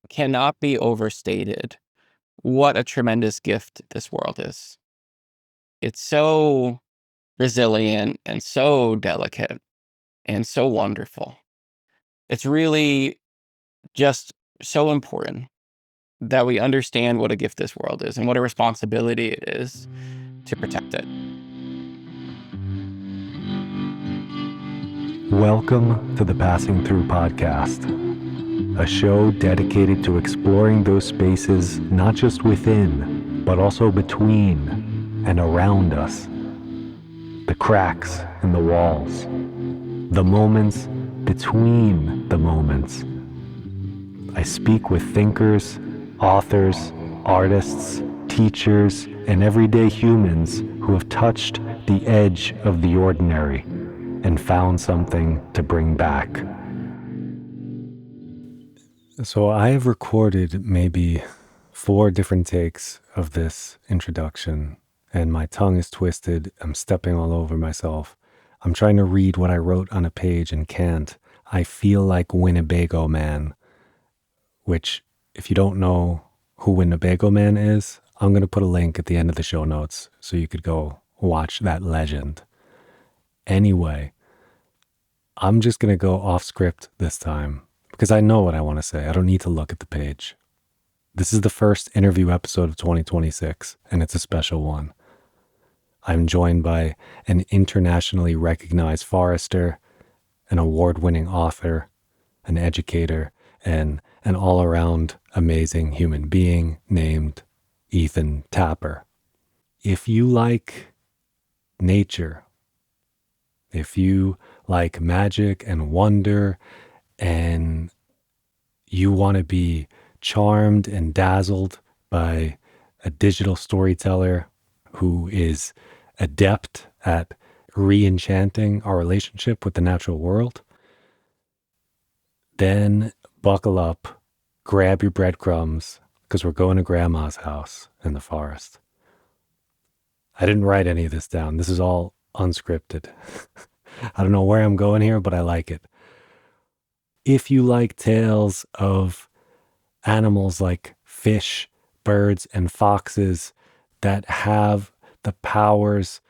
cannot be overstated what a tremendous gift this world is. It's so resilient and so delicate and so wonderful. It's really just so important that we understand what a gift this world is and what a responsibility it is to protect it. Welcome to the Passing Through Podcast, a show dedicated to exploring those spaces not just within, but also between and around us. The cracks in the walls, the moments between the moments. I speak with thinkers, authors, artists, teachers, and everyday humans who have touched the edge of the ordinary and found something to bring back. So I have recorded maybe 4 different takes of this introduction, and my tongue is twisted. I'm stepping all over myself. I'm trying to read what I wrote on a page and can't. I feel like Winnebago Man, which, if you don't know who Winnebago Man is, I'm going to put a link at the end of the show notes so you could go watch that legend. Anyway, I'm just going to go off script this time because I know what I want to say. I don't need to look at the page. This is the first interview episode of 2026, and it's a special one. I'm joined by an internationally recognized forester, an award-winning author, an educator, and an all-around amazing human being named Ethan Tapper. If you like nature, if you like magic and wonder, and you want to be charmed and dazzled by a digital storyteller who is adept at re-enchanting our relationship with the natural world, then buckle up, grab your breadcrumbs, because we're going to Grandma's house in the forest. I didn't write any of this down. This is all unscripted. I don't know where I'm going here, but I like it. If you like tales of animals like fish, birds, and foxes that have the powers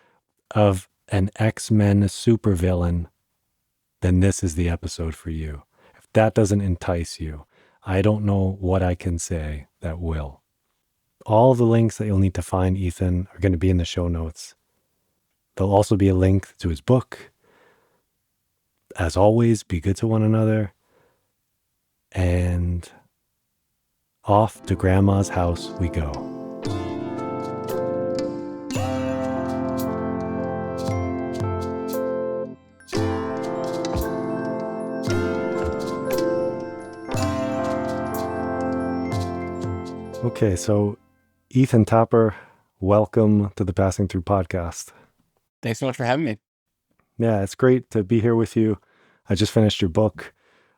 of an X-Men supervillain, then this is the episode for you. If that doesn't entice you, I don't know what I can say that will. All the links that you'll need to find Ethan are going to be in the show notes. There'll also be a link to his book. As always, be good to one another. And off to Grandma's house we go. Okay, so Ethan Tapper, welcome to the Passing Through Podcast. Thanks so much for having me. Yeah, it's great to be here with you. I just finished your book.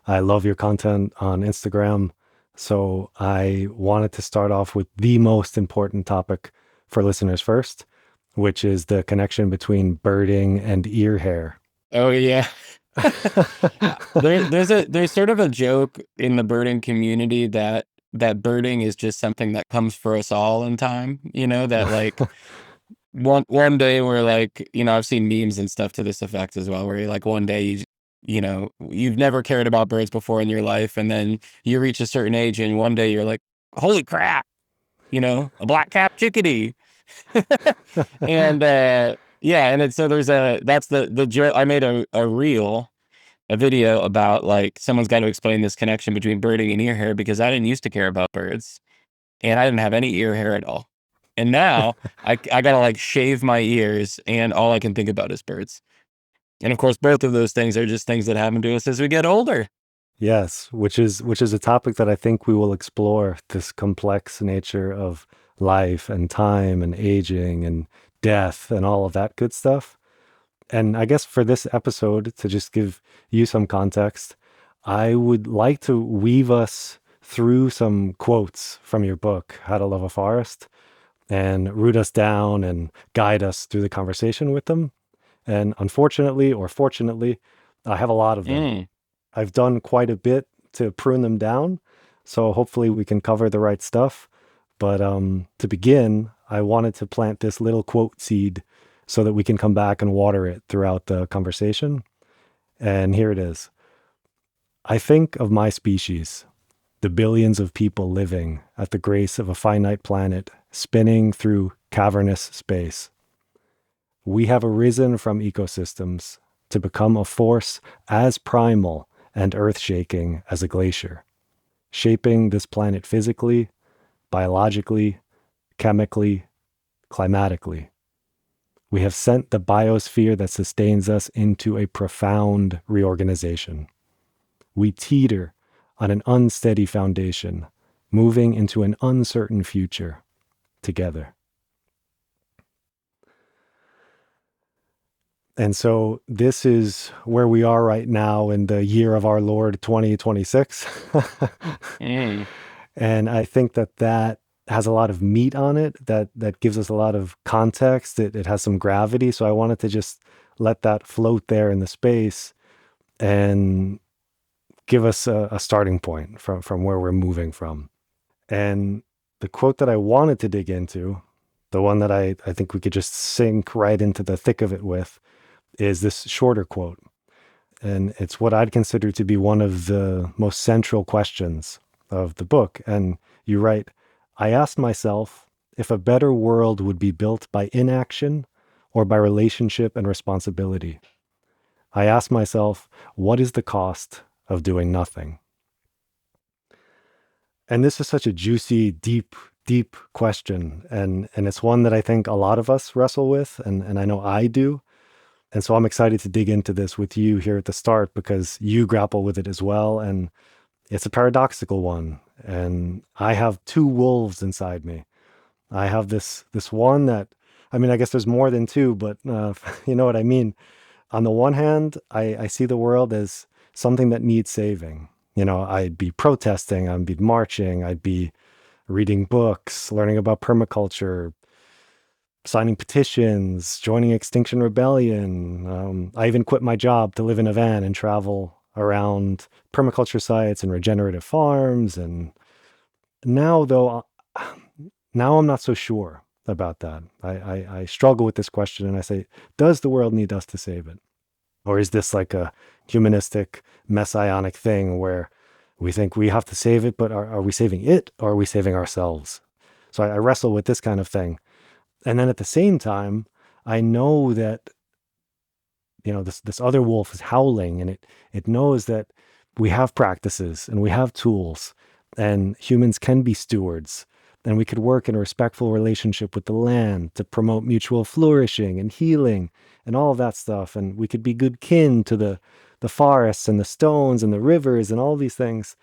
I love your content on Instagram. So I wanted to start off with the most important topic for listeners first, which is the connection between birding and ear hair. Oh, yeah. There's sort of a joke in the birding community that birding is just something that comes for us all in time, that like one day we're like, I've seen memes and stuff to this effect as well, where you're like one day you've never cared about birds before in your life, and then you reach a certain age and one day you're like, holy crap, a black-capped chickadee. And so that's the joke. I made a video about like someone's got to explain this connection between birding and ear hair, because I didn't used to care about birds and I didn't have any ear hair at all. And now I gotta like shave my ears and all I can think about is birds. And of course, both of those things are just things that happen to us as we get older. Yes, which is a topic that I think we will explore, this complex nature of life and time and aging and death and all of that good stuff. And I guess for this episode, to just give you some context, I would like to weave us through some quotes from your book, How to Love a Forest, and root us down and guide us through the conversation with them. And unfortunately or fortunately, I have a lot of them. I've done quite a bit to prune them down, So hopefully we can cover the right stuff. But to begin, I wanted to plant this little quote seed so that we can come back and water it throughout the conversation. And here it is. I think of my species, the billions of people living at the grace of a finite planet spinning through cavernous space. We have arisen from ecosystems to become a force as primal and earth shaking as a glacier, shaping this planet physically, biologically, chemically, climatically. We have sent the biosphere that sustains us into a profound reorganization. We teeter on an unsteady foundation, moving into an uncertain future together. And so this is where we are right now in the year of our Lord 2026. Mm. And I think that that has a lot of meat on it, that gives us a lot of context. It has some gravity. So I wanted to just let that float there in the space and give us a starting point from where we're moving from. And the quote that I wanted to dig into, the one that I think we could just sink right into the thick of it with, is this shorter quote. And it's what I'd consider to be one of the most central questions of the book. And you write, I asked myself if a better world would be built by inaction or by relationship and responsibility. I asked myself, what is the cost of doing nothing? And this is such a juicy, deep question. And it's one that I think a lot of us wrestle with, and I know I do. And so I'm excited to dig into this with you here at the start because you grapple with it as well. And it's a paradoxical one. And I have two wolves inside me. I have this one that, I mean, I guess there's more than two, but you know what I mean. On the one hand, I see the world as something that needs saving. You know, I'd be protesting, I'd be marching, I'd be reading books, learning about permaculture, signing petitions, joining Extinction Rebellion. I even quit my job to live in a van and travel around permaculture sites and regenerative farms. And now, though, now I'm not so sure about that. I struggle with this question and I say, does the world need us to save it? Or is this like a humanistic, messianic thing where we think we have to save it, but are we saving it or are we saving ourselves? So I wrestle with this kind of thing. And then at the same time, I know that, you know, this other wolf is howling and it knows that we have practices and we have tools and humans can be stewards and we could work in a respectful relationship with the land to promote mutual flourishing and healing and all of that stuff. And we could be good kin to the forests and the stones and the rivers and all these things.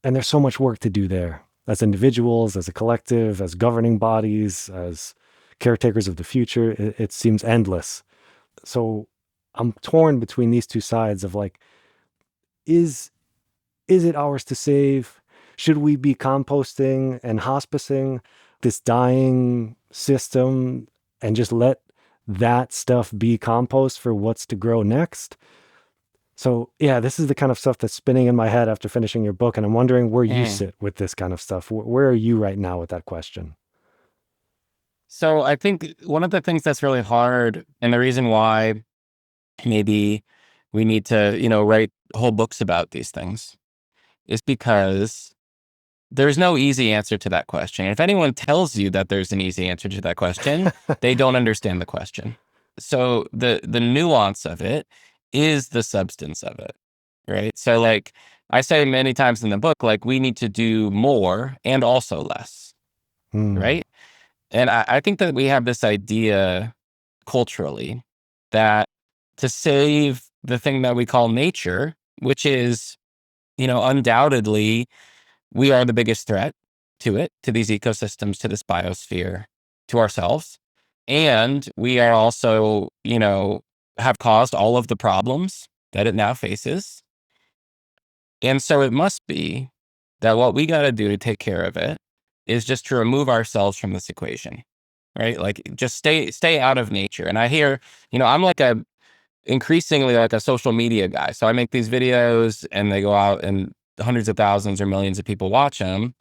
And there's so much work to do there as individuals, as a collective, as governing bodies, as caretakers of the future. It seems endless. So I'm torn between these two sides of like, is it ours to save? Should we be composting and hospicing this dying system and just let that stuff be compost for what's to grow next? So yeah, this is the kind of stuff that's spinning in my head after finishing your book. And I'm wondering where you Mm. sit with this kind of stuff. Where are you right now with that question? So I think one of the things that's really hard, and the reason why maybe we need to, write whole books about these things, is because there's no easy answer to that question. If anyone tells you that there's an easy answer to that question, they don't understand the question. So the nuance of it is the substance of it, right? So like I say many times in the book, like we need to do more and also less, Hmm. right? And I think that we have this idea culturally that to save the thing that we call nature, which is, undoubtedly we are the biggest threat to it, to these ecosystems, to this biosphere, to ourselves. And we are also, have caused all of the problems that it now faces. And so it must be that what we got to do to take care of it is just to remove ourselves from this equation, right? Like just stay out of nature. And I hear, I'm like increasingly like a social media guy. So I make these videos and they go out and hundreds of thousands or millions of people watch them,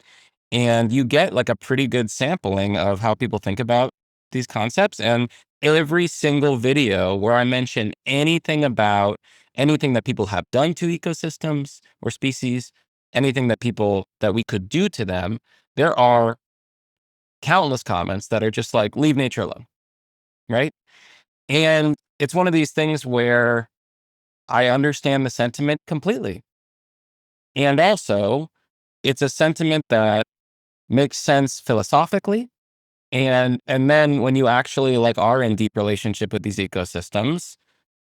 and you get like a pretty good sampling of how people think about these concepts. And every single video where I mention anything about anything that people have done to ecosystems or species, anything that we could do to them, there are countless comments that are just like, leave nature alone, right? And it's one of these things where I understand the sentiment completely. And also, it's a sentiment that makes sense philosophically. And then when you actually like are in deep relationship with these ecosystems,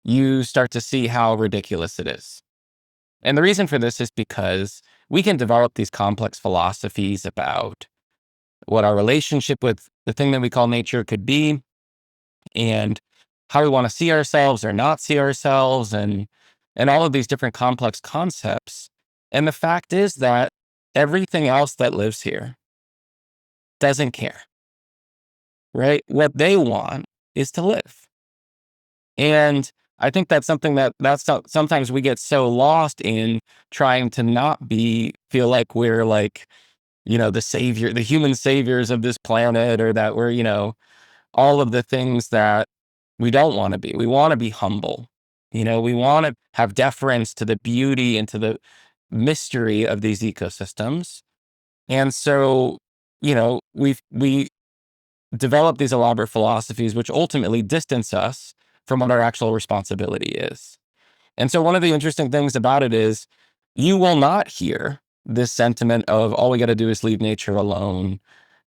you start to see how ridiculous it is. And the reason for this is because we can develop these complex philosophies about what our relationship with the thing that we call nature could be, and how we want to see ourselves or not see ourselves, and all of these different complex concepts. And the fact is that everything else that lives here doesn't care, right? What they want is to live. And I think that's something sometimes we get so lost in trying to not feel like we're like, the human saviors of this planet, or that we're, all of the things that we don't want to be. We want to be humble. We want to have deference to the beauty and to the mystery of these ecosystems. And so, we develop these elaborate philosophies, which ultimately distance us from what our actual responsibility is. And so one of the interesting things about it is you will not hear this sentiment of all we got to do is leave nature alone,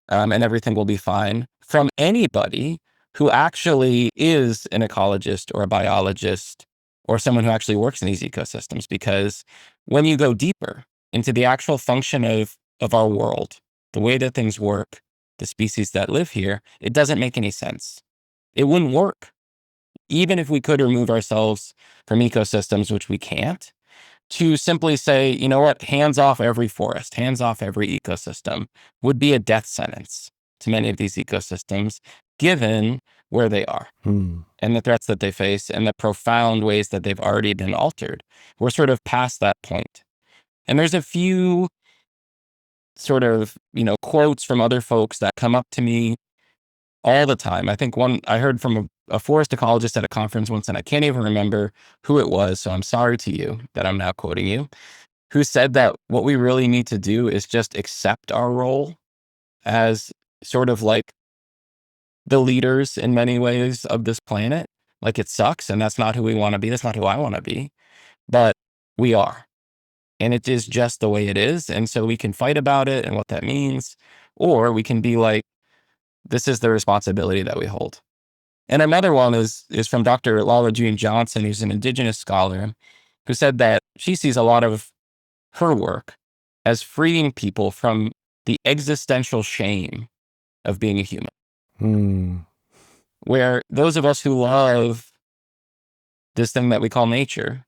and everything will be fine from anybody who actually is an ecologist or a biologist or someone who actually works in these ecosystems. Because when you go deeper into the actual function of our world, the way that things work, the species that live here, it doesn't make any sense. It wouldn't work. Even if we could remove ourselves from ecosystems, which we can't, to simply say, you know what, hands off every forest, hands off every ecosystem would be a death sentence to many of these ecosystems, given where they are and the threats that they face and the profound ways that they've already been altered. We're sort of past that point. And there's a few sort of, quotes from other folks that come up to me all the time. I think one I heard from a forest ecologist at a conference once, and I can't even remember who it was. So I'm sorry to you that I'm now quoting you, who said that what we really need to do is just accept our role as sort of like the leaders in many ways of this planet. Like, it sucks, and that's not who we want to be. That's not who I want to be, but we are. And it is just the way it is. And so we can fight about it and what that means, or we can be like, this is the responsibility that we hold. And another one is from Dr. Lala Jean Johnson, who's an indigenous scholar, who said that she sees a lot of her work as freeing people from the existential shame of being a human. Where those of us who love this thing that we call nature,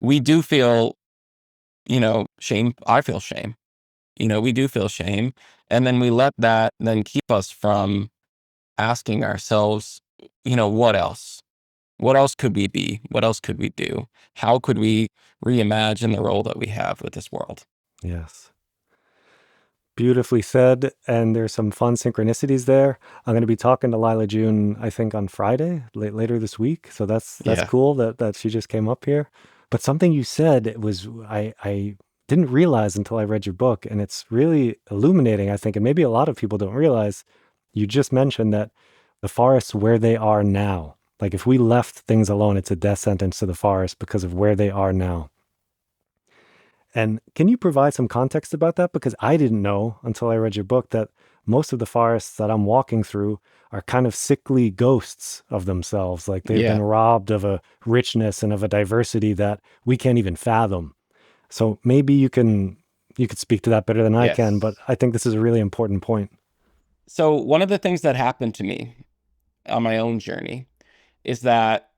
we do feel, shame. I feel shame. We do feel shame. And then we let that then keep us from asking ourselves, what else? What else could we be? What else could we do? How could we reimagine the role that we have with this world? Yes. Beautifully said. And there's some fun synchronicities there. I'm going to be talking to Lila June, I think, on Friday, later this week. So that's Yeah. cool that she just came up here. But something you said was I didn't realize until I read your book, and it's really illuminating, I think, and maybe a lot of people don't realize. You just mentioned that the forests where they are now, like if we left things alone, it's a death sentence to the forest because of where they are now. And can you provide some context about that? Because I didn't know until I read your book that most of the forests that I'm walking through are kind of sickly ghosts of themselves. Like they've been Yeah. robbed of a richness and of a diversity that we can't even fathom. So maybe you could speak to that better than I can, but Yes. I think this is a really important point. So one of the things that happened to me on my own journey is that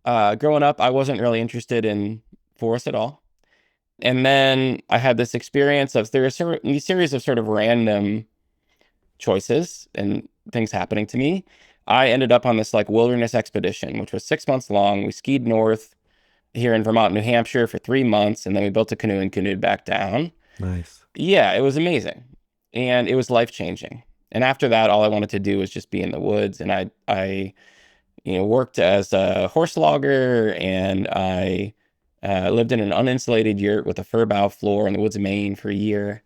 growing up, I wasn't really interested in forests at all. And then I had this experience of there are a series of sort of random choices and things happening to me. I ended up on this like wilderness expedition, which was 6 months long. We skied north here in Vermont, New Hampshire for 3 months, and then we built a canoe and canoed back down. Nice. Yeah, it was amazing. And it was life-changing. And after that, all I wanted to do was just be in the woods. And I worked as a horse logger, and I lived in an uninsulated yurt with a fir bough floor in the woods of Maine for a year.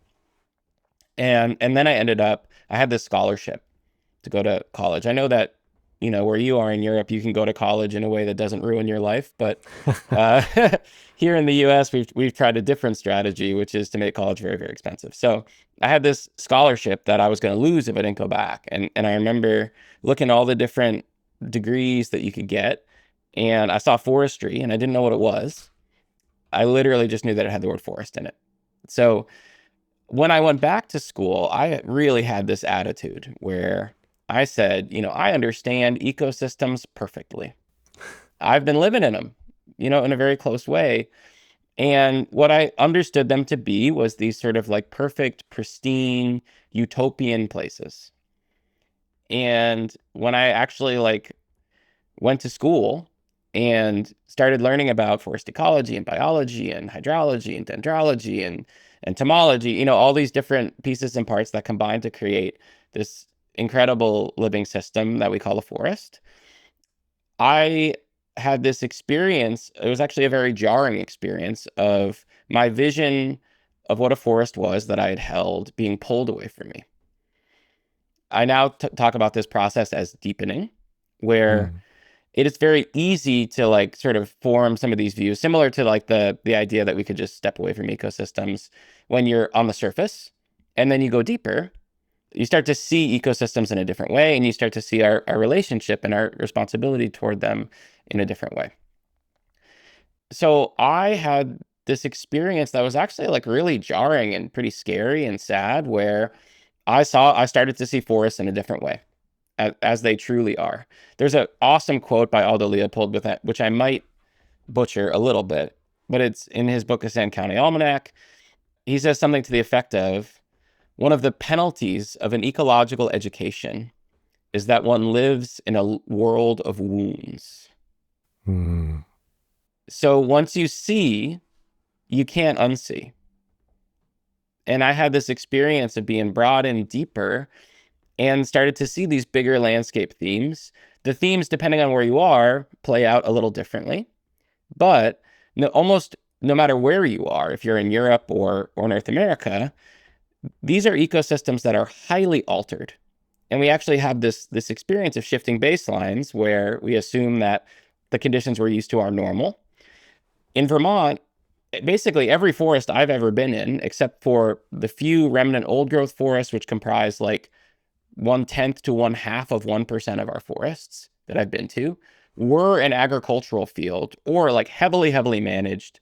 And then I had this scholarship to go to college. I know that, where you are in Europe, you can go to college in a way that doesn't ruin your life. But uh, here in the US, we've tried a different strategy, which is to make college very, very expensive. So I had this scholarship that I was going to lose if I didn't go back. And I remember looking at all the different degrees that you could get, and I saw forestry, and I didn't know what it was. I literally just knew that it had the word forest in it. So when I went back to school, I really had this attitude where I said, I understand ecosystems perfectly. I've been living in them, in a very close way. And what I understood them to be was these sort of like perfect, pristine, utopian places. And when I actually went to school and started learning about forest ecology and biology and hydrology and dendrology and entomology, all these different pieces and parts that combine to create this incredible living system that we call a forest. I had this experience. It was actually a very jarring experience of my vision of what a forest was that I had held being pulled away from me. I now talk about this process as deepening, where Mm. it is very easy to sort of form some of these views, similar to the idea that we could just step away from ecosystems when you're on the surface, and then you go deeper. You start to see ecosystems in a different way, and you start to see our relationship and our responsibility toward them in a different way. So I had this experience that was actually really jarring and pretty scary and sad, where I started to see forests in a different way, as they truly are. There's an awesome quote by Aldo Leopold with that, which I might butcher a little bit, but it's in his book, A Sand County Almanac. He says something to the effect of, one of the penalties of an ecological education is that one lives in a world of wounds. Mm. So once you see, you can't unsee. And I had this experience of being brought in deeper and started to see these bigger landscape themes. The themes, depending on where you are, play out a little differently. But almost no matter where you are, if you're in Europe or North America, these are ecosystems that are highly altered. And we actually have this experience of shifting baselines where we assume that the conditions we're used to are normal. In Vermont, basically every forest I've ever been in, except for the few remnant old growth forests, which comprise 1/10 to 1/2 of 1% of our forests that I've been to, were an agricultural field or heavily, heavily managed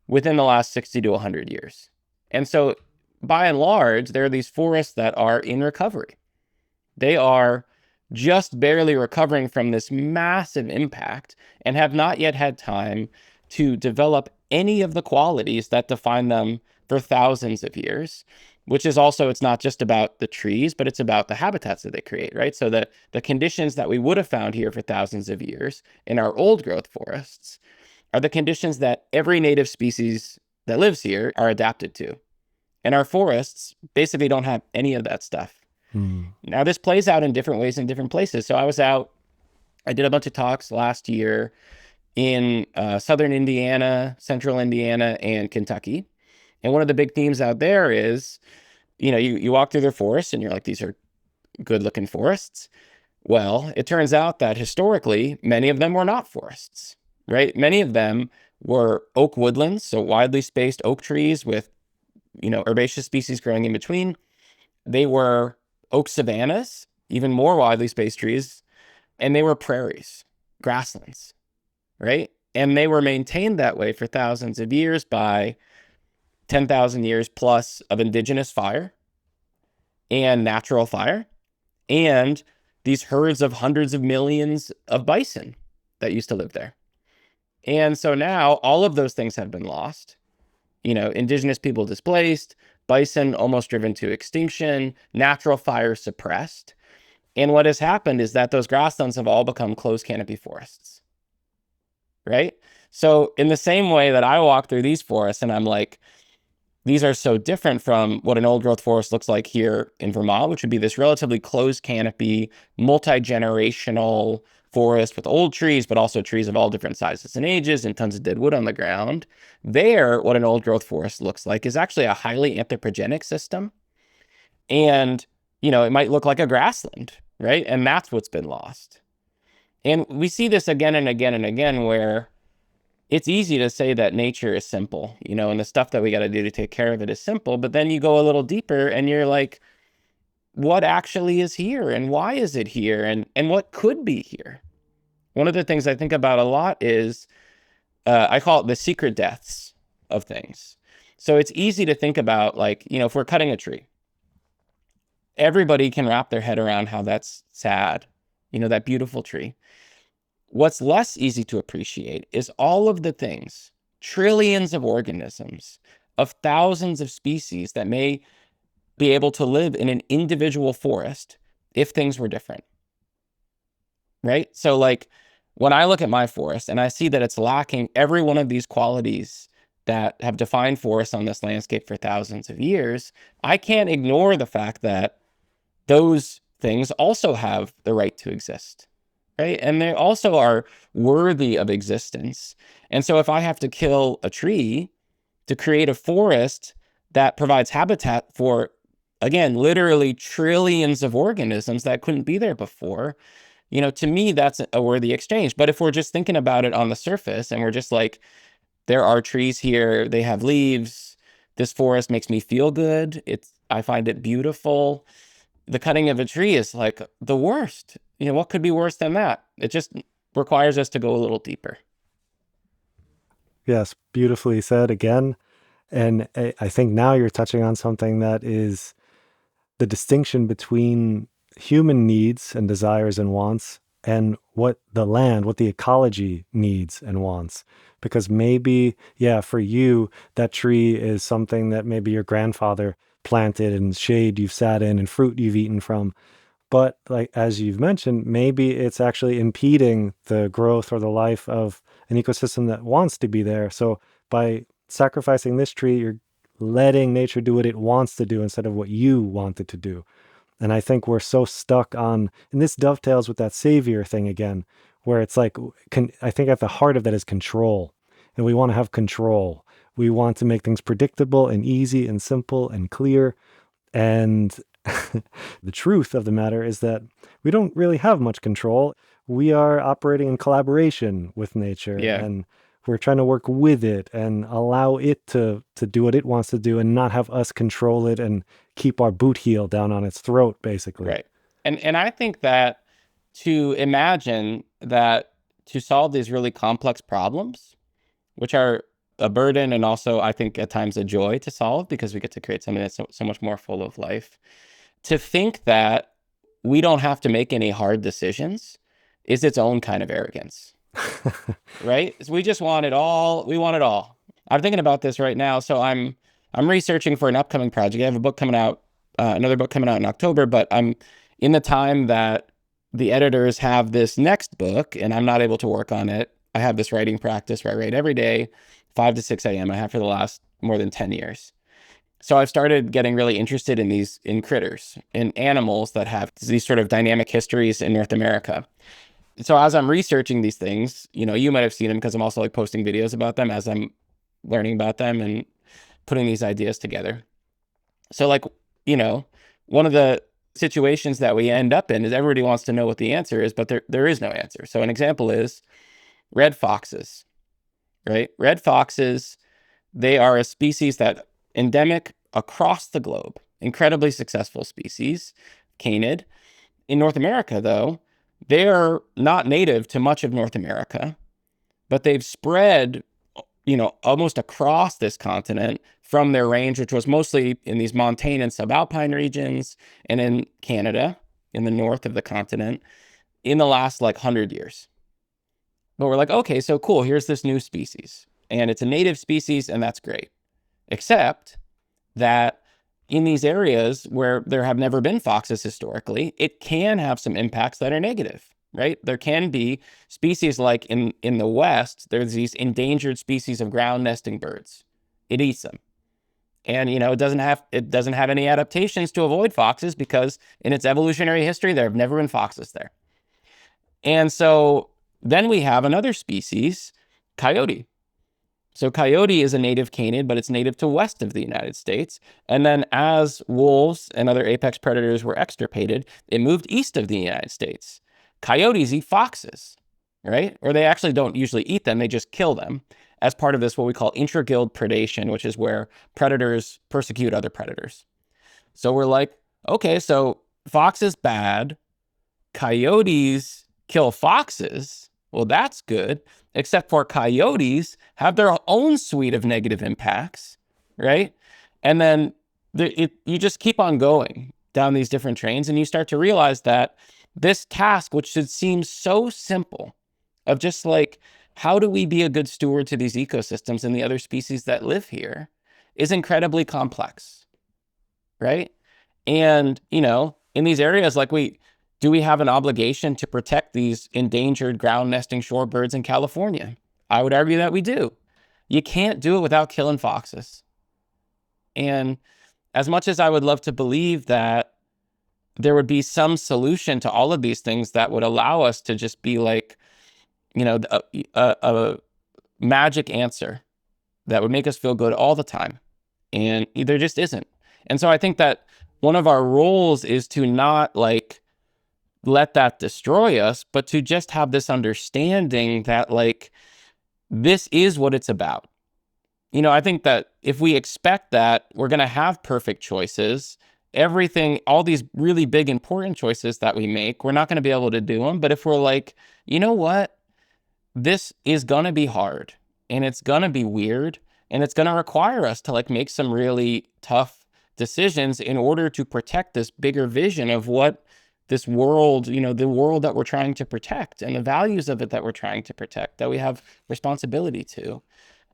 within the last 60 to 100 years. And so by and large, there are these forests that are in recovery. They are just barely recovering from this massive impact and have not yet had time to develop any of the qualities that define them for thousands of years, which is also, it's not just about the trees, but it's about the habitats that they create, right? So the conditions that we would have found here for thousands of years in our old growth forests are the conditions that every native species that lives here are adapted to. And our forests basically don't have any of that stuff. Mm. Now, this plays out in different ways in different places. So I did a bunch of talks last year in southern Indiana, central Indiana, and Kentucky. And one of the big themes out there is, you walk through their forests and you're like, these are good looking forests. Well, it turns out that historically, many of them were not forests, right? Many of them were oak woodlands, so widely spaced oak trees with, herbaceous species growing in between. They were oak savannas, even more widely spaced trees, and they were prairies, grasslands, right? And they were maintained that way for thousands of years by 10,000 years plus of indigenous fire and natural fire, and these herds of hundreds of millions of bison that used to live there. And so now all of those things have been lost. Indigenous people displaced, bison almost driven to extinction, natural fire suppressed. And what has happened is that those grasslands have all become closed canopy forests, right? So in the same way that I walk through these forests and I'm like, these are so different from what an old growth forest looks like here in Vermont, which would be this relatively closed canopy, multi-generational forest with old trees, but also trees of all different sizes and ages and tons of dead wood on the ground. There, what an old growth forest looks like is actually a highly anthropogenic system. And, it might look like a grassland, right? And that's what's been lost. And we see this again and again and again where it's easy to say that nature is simple, and the stuff that we got to do to take care of it is simple. But then you go a little deeper and you're like, what actually is here and why is it here and what could be here? One of the things I think about a lot is I call it the secret deaths of things. So it's easy to think about, like, if we're cutting a tree, everybody can wrap their head around how that's sad, that beautiful tree. What's less easy to appreciate is all of the things, trillions of organisms, of thousands of species that may be able to live in an individual forest if things were different, right? So like when I look at my forest and I see that it's lacking every one of these qualities that have defined forests on this landscape for thousands of years, I can't ignore the fact that those things also have the right to exist, right? And they also are worthy of existence. And so if I have to kill a tree to create a forest that provides habitat for, again, literally trillions of organisms that couldn't be there before, to me, that's a worthy exchange. But if we're just thinking about it on the surface and we're just like, there are trees here, they have leaves, this forest makes me feel good, I find it beautiful. The cutting of a tree is like the worst. What could be worse than that? It just requires us to go a little deeper. Yes, beautifully said again. And I think now you're touching on something that is the distinction between human needs and desires and wants and what the land, what the ecology needs and wants. Because maybe, yeah, for you, that tree is something that maybe your grandfather planted and shade you've sat in and fruit you've eaten from. But like as you've mentioned, maybe it's actually impeding the growth or the life of an ecosystem that wants to be there. So by sacrificing this tree, you're letting nature do what it wants to do instead of what you want it to do. And I think we're so stuck on, and this dovetails with that savior thing again, where it's like, I think at the heart of that is control. And we want to have control. We want to make things predictable and easy and simple and clear. And the truth of the matter is that we don't really have much control. We are operating in collaboration with nature, Yeah, and we're trying to work with it and allow it to do what it wants to do and not have us control it and keep our boot heel down on its throat, basically. right. And I think that to imagine that to solve these really complex problems, which are a burden and also I think at times a joy to solve because we get to create something that's so much more full of life. To think that we don't have to make any hard decisions is its own kind of arrogance, right? So we just want it all. We want it all. I'm thinking about this right now. So I'm researching for an upcoming project. I have a book coming out, another book coming out in October, but I'm in the time that the editors have this next book and I'm not able to work on it. I have this writing practice where I write every day, 5 to 6 a.m. I have for the last more than 10 years. So I've started getting really interested in critters, in animals that have these sort of dynamic histories in North America. So as I'm researching these things, you might have seen them because I'm also like posting videos about them as I'm learning about them and putting these ideas together. So like, one of the situations that we end up in is everybody wants to know what the answer is, but there is no answer. So an example is red foxes, right? Red foxes, they are a species that endemic across the globe, incredibly successful species, canid. In North America, though, they're not native to much of North America, but they've spread, almost across this continent from their range, which was mostly in these montane and subalpine regions and in Canada, in the north of the continent, in the last like 100 years. But we're like, okay, so cool, here's this new species. And it's a native species, and that's great. Except that in these areas where there have never been foxes historically, it can have some impacts that are negative, right? There can be species like in the West, there's these endangered species of ground nesting birds. It eats them. And it doesn't have any adaptations to avoid foxes because in its evolutionary history, there have never been foxes there. And so then we have another species, coyote. So coyote is a native canid, but it's native to west of the United States. And then as wolves and other apex predators were extirpated, it moved east of the United States. Coyotes eat foxes, right? Or they actually don't usually eat them, they just kill them as part of this, what we call intra-guild predation, which is where predators persecute other predators. So we're like, okay, so fox is bad, coyotes kill foxes. Well, that's good, except for coyotes have their own suite of negative impacts, right? And then you just keep on going down these different trains, and you start to realize that this task, which should seem so simple, of just like, how do we be a good steward to these ecosystems and the other species that live here, is incredibly complex, right? And, in these areas, like do we have an obligation to protect these endangered ground nesting shorebirds in California? I would argue that we do. You can't do it without killing foxes. And as much as I would love to believe that there would be some solution to all of these things that would allow us to just be like, a magic answer that would make us feel good all the time. And there just isn't. And so I think that one of our roles is to not like let that destroy us, but to just have this understanding that like, this is what it's about. I think that if we expect that we're going to have perfect choices, everything, all these really big, important choices that we make, we're not going to be able to do them. But if we're like, you know what, this is going to be hard and it's going to be weird and it's going to require us to like make some really tough decisions in order to protect this bigger vision of what this world, the world that we're trying to protect and the values of it that we're trying to protect, that we have responsibility to.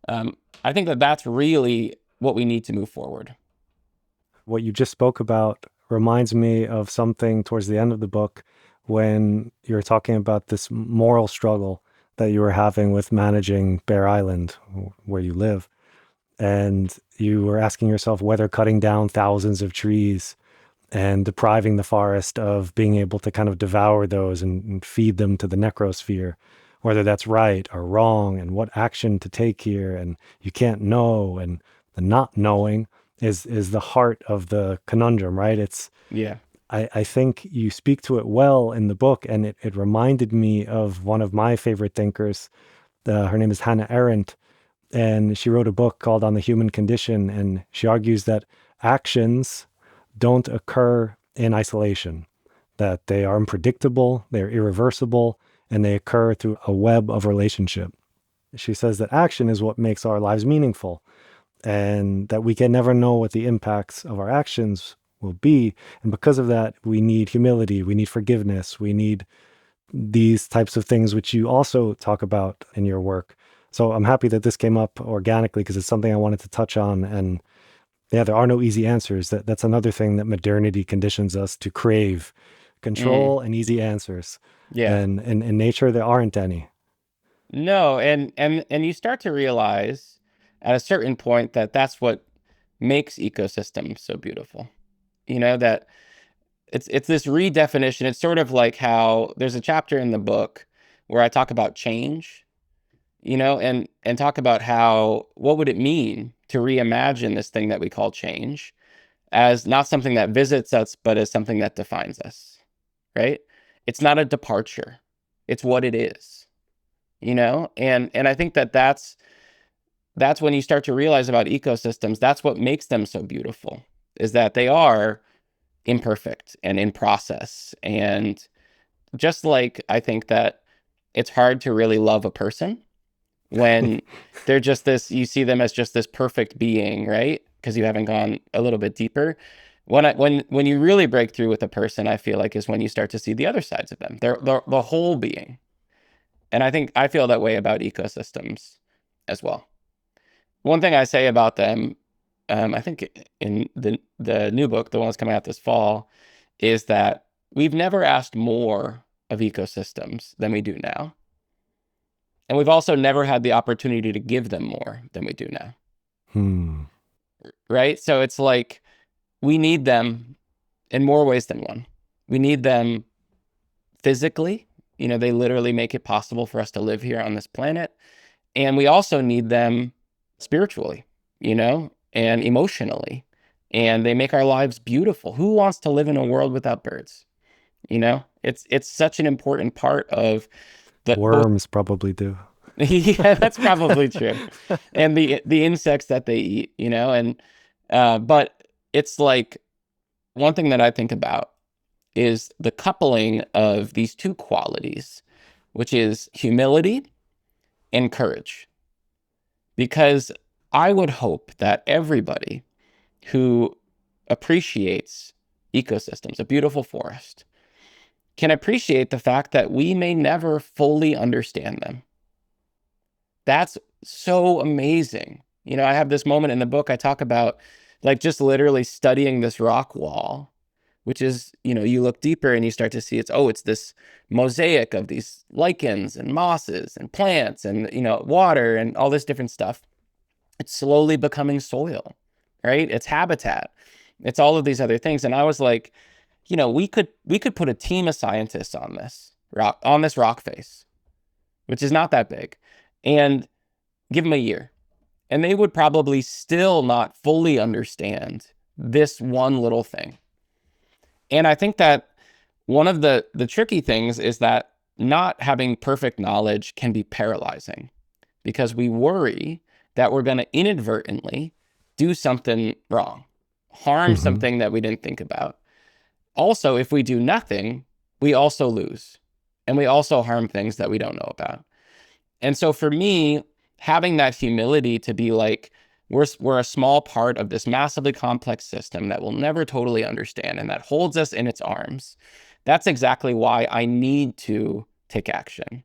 I think that that's really what we need to move forward. What you just spoke about reminds me of something towards the end of the book when you're talking about this moral struggle that you were having with managing Bear Island, where you live. And you were asking yourself whether cutting down thousands of trees and depriving the forest of being able to kind of devour those and feed them to the necrosphere, whether that's right or wrong and what action to take here. And you can't know. And the not knowing is the heart of the conundrum, right? Yeah. I think you speak to it well in the book, and it reminded me of one of my favorite thinkers. Her name is Hannah Arendt, and she wrote a book called On the Human Condition, and she argues that actions don't occur in isolation, that they are unpredictable, they're irreversible, and they occur through a web of relationship. She says that action is what makes our lives meaningful, and that we can never know what the impacts of our actions will be. And because of that, we need humility, we need forgiveness, we need these types of things, which you also talk about in your work. So I'm happy that this came up organically because it's something I wanted to touch on. And yeah, there are no easy answers. That's another thing that modernity conditions us to crave: control and easy answers. Yeah. And in nature, there aren't any. No, and you start to realize at a certain point that that's what makes ecosystems so beautiful. That it's this redefinition. It's sort of like how there's a chapter in the book where I talk about change, and talk about how, what would it mean to reimagine this thing that we call change as not something that visits us, but as something that defines us, right? It's not a departure. It's what it is, and I think that that's when you start to realize about ecosystems, that's what makes them so beautiful, is that they are imperfect and in process. And just like I think that it's hard to really love a person when they're just this, you see them as just this perfect being, right? Because you haven't gone a little bit deeper. When you really break through with a person, I feel like is when you start to see the other sides of them. They're the whole being. And I feel that way about ecosystems as well. One thing I say about them, I think in the new book, the one that's coming out this fall, is that we've never asked more of ecosystems than we do now. And we've also never had the opportunity to give them more than we do now. Hmm. Right? So it's like we need them in more ways than one. We need them physically. They literally make it possible for us to live here on this planet. And we also need them spiritually, and emotionally. And they make our lives beautiful. Who wants to live in a world without birds? It's such an important part of the both. Worms probably do. Yeah, that's probably true. And the insects that they eat, and but it's like one thing that I think about is the coupling of these two qualities, which is humility and courage. Because I would hope that everybody who appreciates ecosystems, a beautiful forest, can appreciate the fact that we may never fully understand them. That's so amazing. I have this moment in the book I talk about, like, just literally studying this rock wall, which is, you look deeper and you start to see it's this mosaic of these lichens and mosses and plants and, water and all this different stuff. It's slowly becoming soil, right? It's habitat. It's all of these other things. And I was like, we could put a team of scientists on this rock face, which is not that big, and give them a year. And they would probably still not fully understand this one little thing. And I think that one of the tricky things is that not having perfect knowledge can be paralyzing, because we worry that we're going to inadvertently do something wrong, harm something that we didn't think about. Also, if we do nothing, we also lose, and we also harm things that we don't know about. And so for me, having that humility to be like, we're a small part of this massively complex system that we'll never totally understand and that holds us in its arms. That's exactly why I need to take action,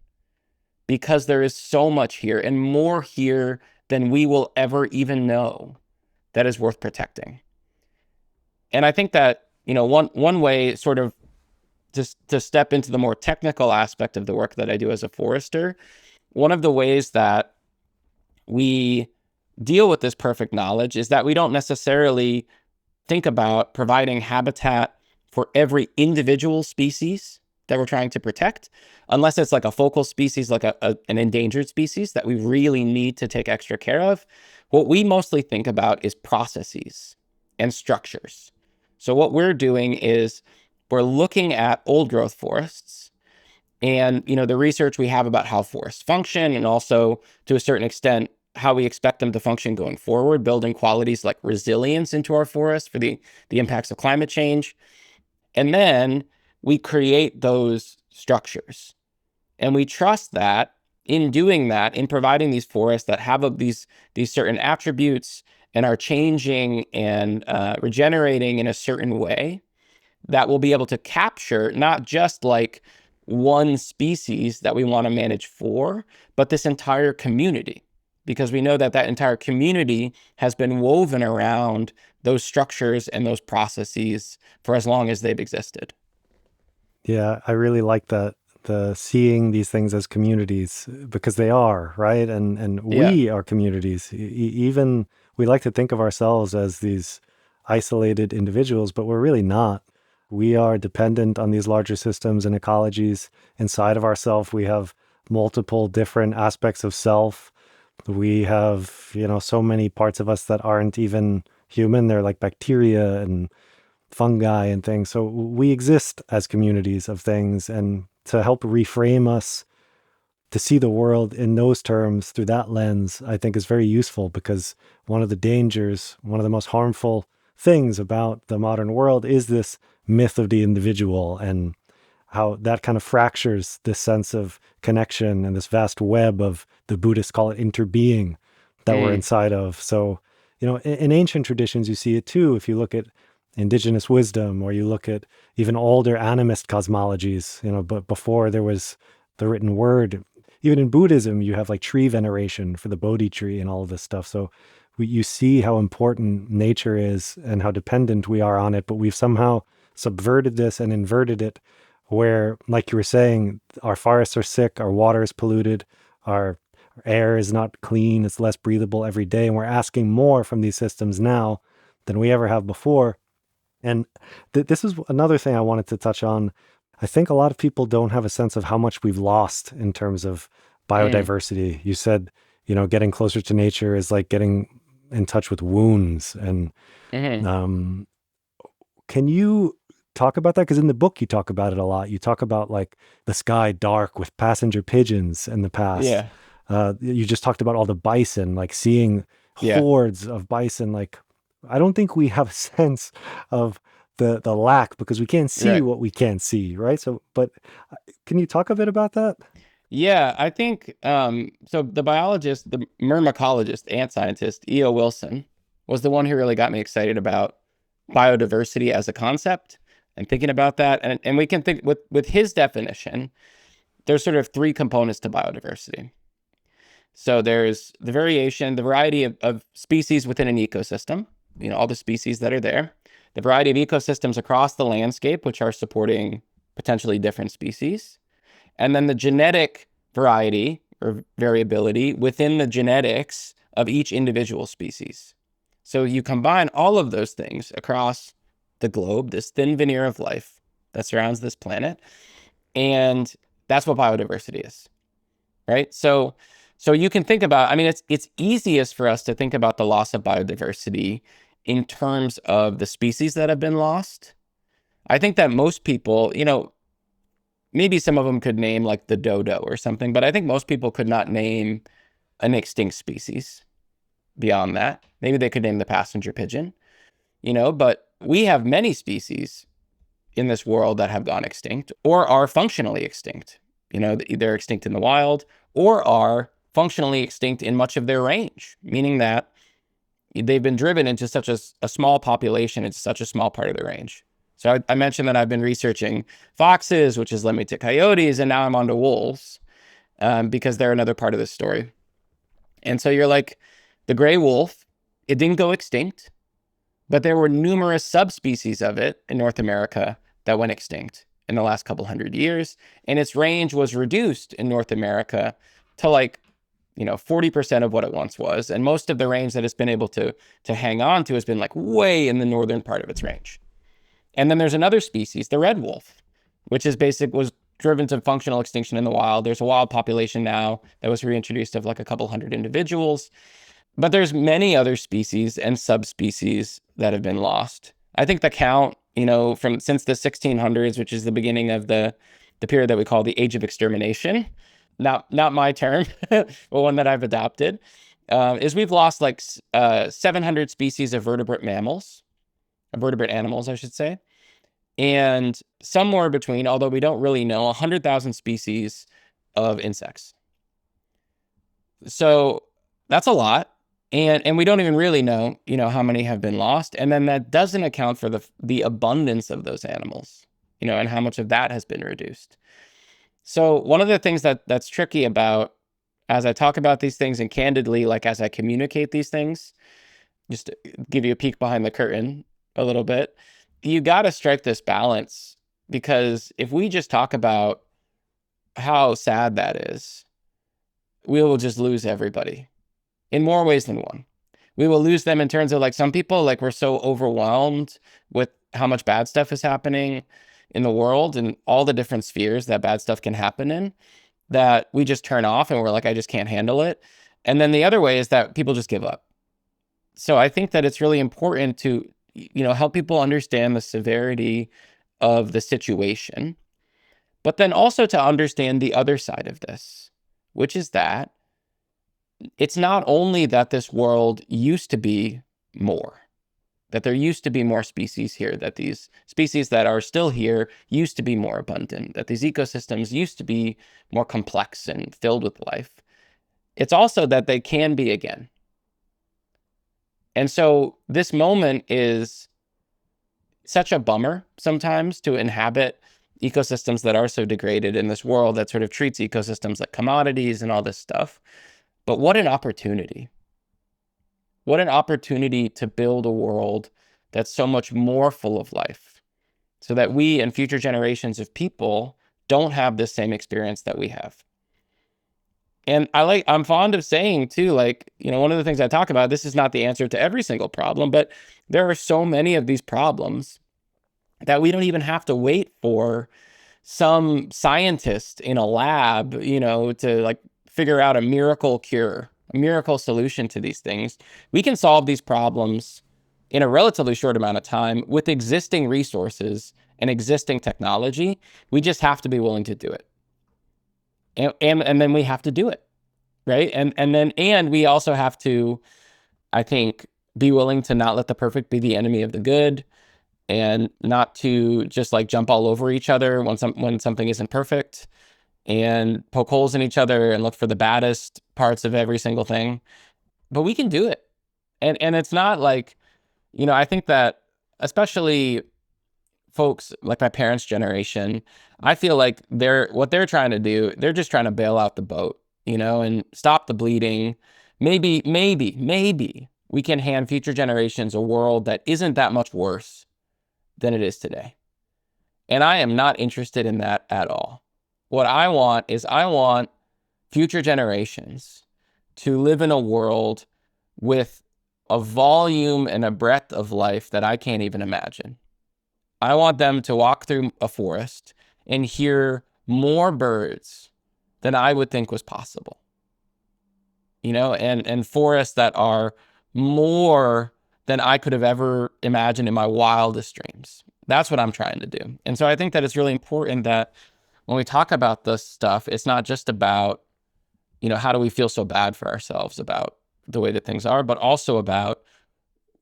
because there is so much here, and more here than we will ever even know, that is worth protecting. And I think that, one way, sort of just to step into the more technical aspect of the work that I do as a forester, one of the ways that we deal with this perfect knowledge is that we don't necessarily think about providing habitat for every individual species that we're trying to protect, unless it's like a focal species, like an endangered species that we really need to take extra care of. What we mostly think about is processes and structures. So what we're doing is we're looking at old growth forests and, the research we have about how forests function, and also to a certain extent, how we expect them to function going forward, building qualities like resilience into our forests for the impacts of climate change. And then we create those structures. And we trust that in doing that, in providing these forests that have these certain attributes and are changing and regenerating in a certain way, that will be able to capture not just like one species that we want to manage for, but this entire community. Because we know that entire community has been woven around those structures and those processes for as long as they've existed. Yeah, I really like that, the seeing these things as communities, because they are, right? And Yeah. we are communities. Even we like to think of ourselves as these isolated individuals, but we're really not. We are dependent on these larger systems and ecologies. Inside of ourself, we have multiple different aspects of self. We have, so many parts of us that aren't even human. They're like bacteria and fungi and things. So we exist as communities of things, and to help reframe us to see the world in those terms through that lens, I think is very useful, because one of the dangers, one of the most harmful things about the modern world is this myth of the individual, and how that kind of fractures this sense of connection and this vast web of, the Buddhists call it, interbeing that we're inside of. So, in ancient traditions, you see it too. If you look at indigenous wisdom, or you look at even older animist cosmologies, but before there was the written word, even in Buddhism, you have like tree veneration for the Bodhi tree and all of this stuff. So you see how important nature is and how dependent we are on it, but we've somehow subverted this and inverted it, where, like you were saying, our forests are sick, our water is polluted, our air is not clean, it's less breathable every day, and we're asking more from these systems now than we ever have before. And this is another thing I wanted to touch on. I think a lot of people don't have a sense of how much we've lost in terms of Mm, biodiversity. You said, getting closer to nature is like getting in touch with wounds. And hmm um, can you talk about that? Because in the book, you talk about it a lot. You talk about like the sky dark with passenger pigeons in the past. Yeah. You just talked about all the bison, like seeing Yeah. hordes of bison. Like, I don't think we have a sense of the lack because we can't see Right. what we can't see, right? So, but can you talk a bit about that? Yeah, I think so the biologist, the myrmecologist, ant scientist, E.O. Wilson, was the one who really got me excited about biodiversity as a concept and thinking about that. And we can think with his definition, there's sort of three components to biodiversity. So there's the variation, the variety of species within an ecosystem, all the species that are there, the variety of ecosystems across the landscape, which are supporting potentially different species, and then the genetic variety or variability within the genetics of each individual species. So you combine all of those things across the globe, this thin veneer of life that surrounds this planet, and that's what biodiversity is, right? So you can think about, I mean, it's easiest for us to think about the loss of biodiversity in terms of the species that have been lost. I think that most people, maybe some of them could name like the dodo or something, but I think most people could not name an extinct species beyond that. Maybe they could name the passenger pigeon, but we have many species in this world that have gone extinct or are functionally extinct. They're extinct in the wild or are functionally extinct in much of their range, meaning that they've been driven into such a small population, it's such a small part of the range. So I mentioned that I've been researching foxes, which is linked to coyotes, and now I'm on to wolves because they're another part of this story. And so you're like, the gray wolf, it didn't go extinct, but there were numerous subspecies of it in North America that went extinct in the last couple hundred years. And its range was reduced in North America to like 40% of what it once was. And most of the range that it's been able to hang on to has been like way in the northern part of its range. And then there's another species, the red wolf, which was driven to functional extinction in the wild. There's a wild population now that was reintroduced of like a couple hundred individuals. But there's many other species and subspecies that have been lost. I think the count, from since the 1600s, which is the beginning of the period that we call the Age of Extermination, not my term, but one that I've adopted, is we've lost like 700 species of vertebrate animals, I should say, and somewhere between, although we don't really know, 100,000 species of insects. So that's a lot. And we don't even really know, how many have been lost. And then that doesn't account for the abundance of those animals, and how much of that has been reduced. So one of the things that's tricky about as I talk about these things and candidly, like as I communicate these things, just to give you a peek behind the curtain a little bit, you got to strike this balance because if we just talk about how sad that is, we will just lose everybody in more ways than one. We will lose them in terms of like some people, like we're so overwhelmed with how much bad stuff is happening in the world and all the different spheres that bad stuff can happen in that we just turn off and we're like, I just can't handle it. And then the other way is that people just give up. So I think that it's really important to, help people understand the severity of the situation, but then also to understand the other side of this, which is that it's not only that this world used to be more, that there used to be more species here, that these species that are still here used to be more abundant, that these ecosystems used to be more complex and filled with life. It's also that they can be again. And so this moment is such a bummer sometimes to inhabit ecosystems that are so degraded in this world that sort of treats ecosystems like commodities and all this stuff. But what an opportunity. What an opportunity to build a world that's so much more full of life, so that we and future generations of people don't have the same experience that we have. And I'm fond of saying too, like, one of the things I talk about, this is not the answer to every single problem, but there are so many of these problems that we don't even have to wait for some scientist in a lab, to like figure out a miracle cure, a miracle solution to these things. We can solve these problems in a relatively short amount of time with existing resources and existing technology. We just have to be willing to do it. And then we have to do it, right? And we also have to, I think, be willing to not let the perfect be the enemy of the good, and not to just like jump all over each other when something isn't perfect, and poke holes in each other and look for the baddest parts of every single thing. But we can do it. And it's not like, I think that especially folks like my parents' generation, I feel like what they're trying to do, they're just trying to bail out the boat, and stop the bleeding. Maybe we can hand future generations a world that isn't that much worse than it is today. And I am not interested in that at all. What I want future generations to live in a world with a volume and a breadth of life that I can't even imagine. I want them to walk through a forest and hear more birds than I would think was possible. And forests that are more than I could have ever imagined in my wildest dreams. That's what I'm trying to do. And so I think that it's really important that when we talk about this stuff, it's not just about, how do we feel so bad for ourselves about the way that things are, but also about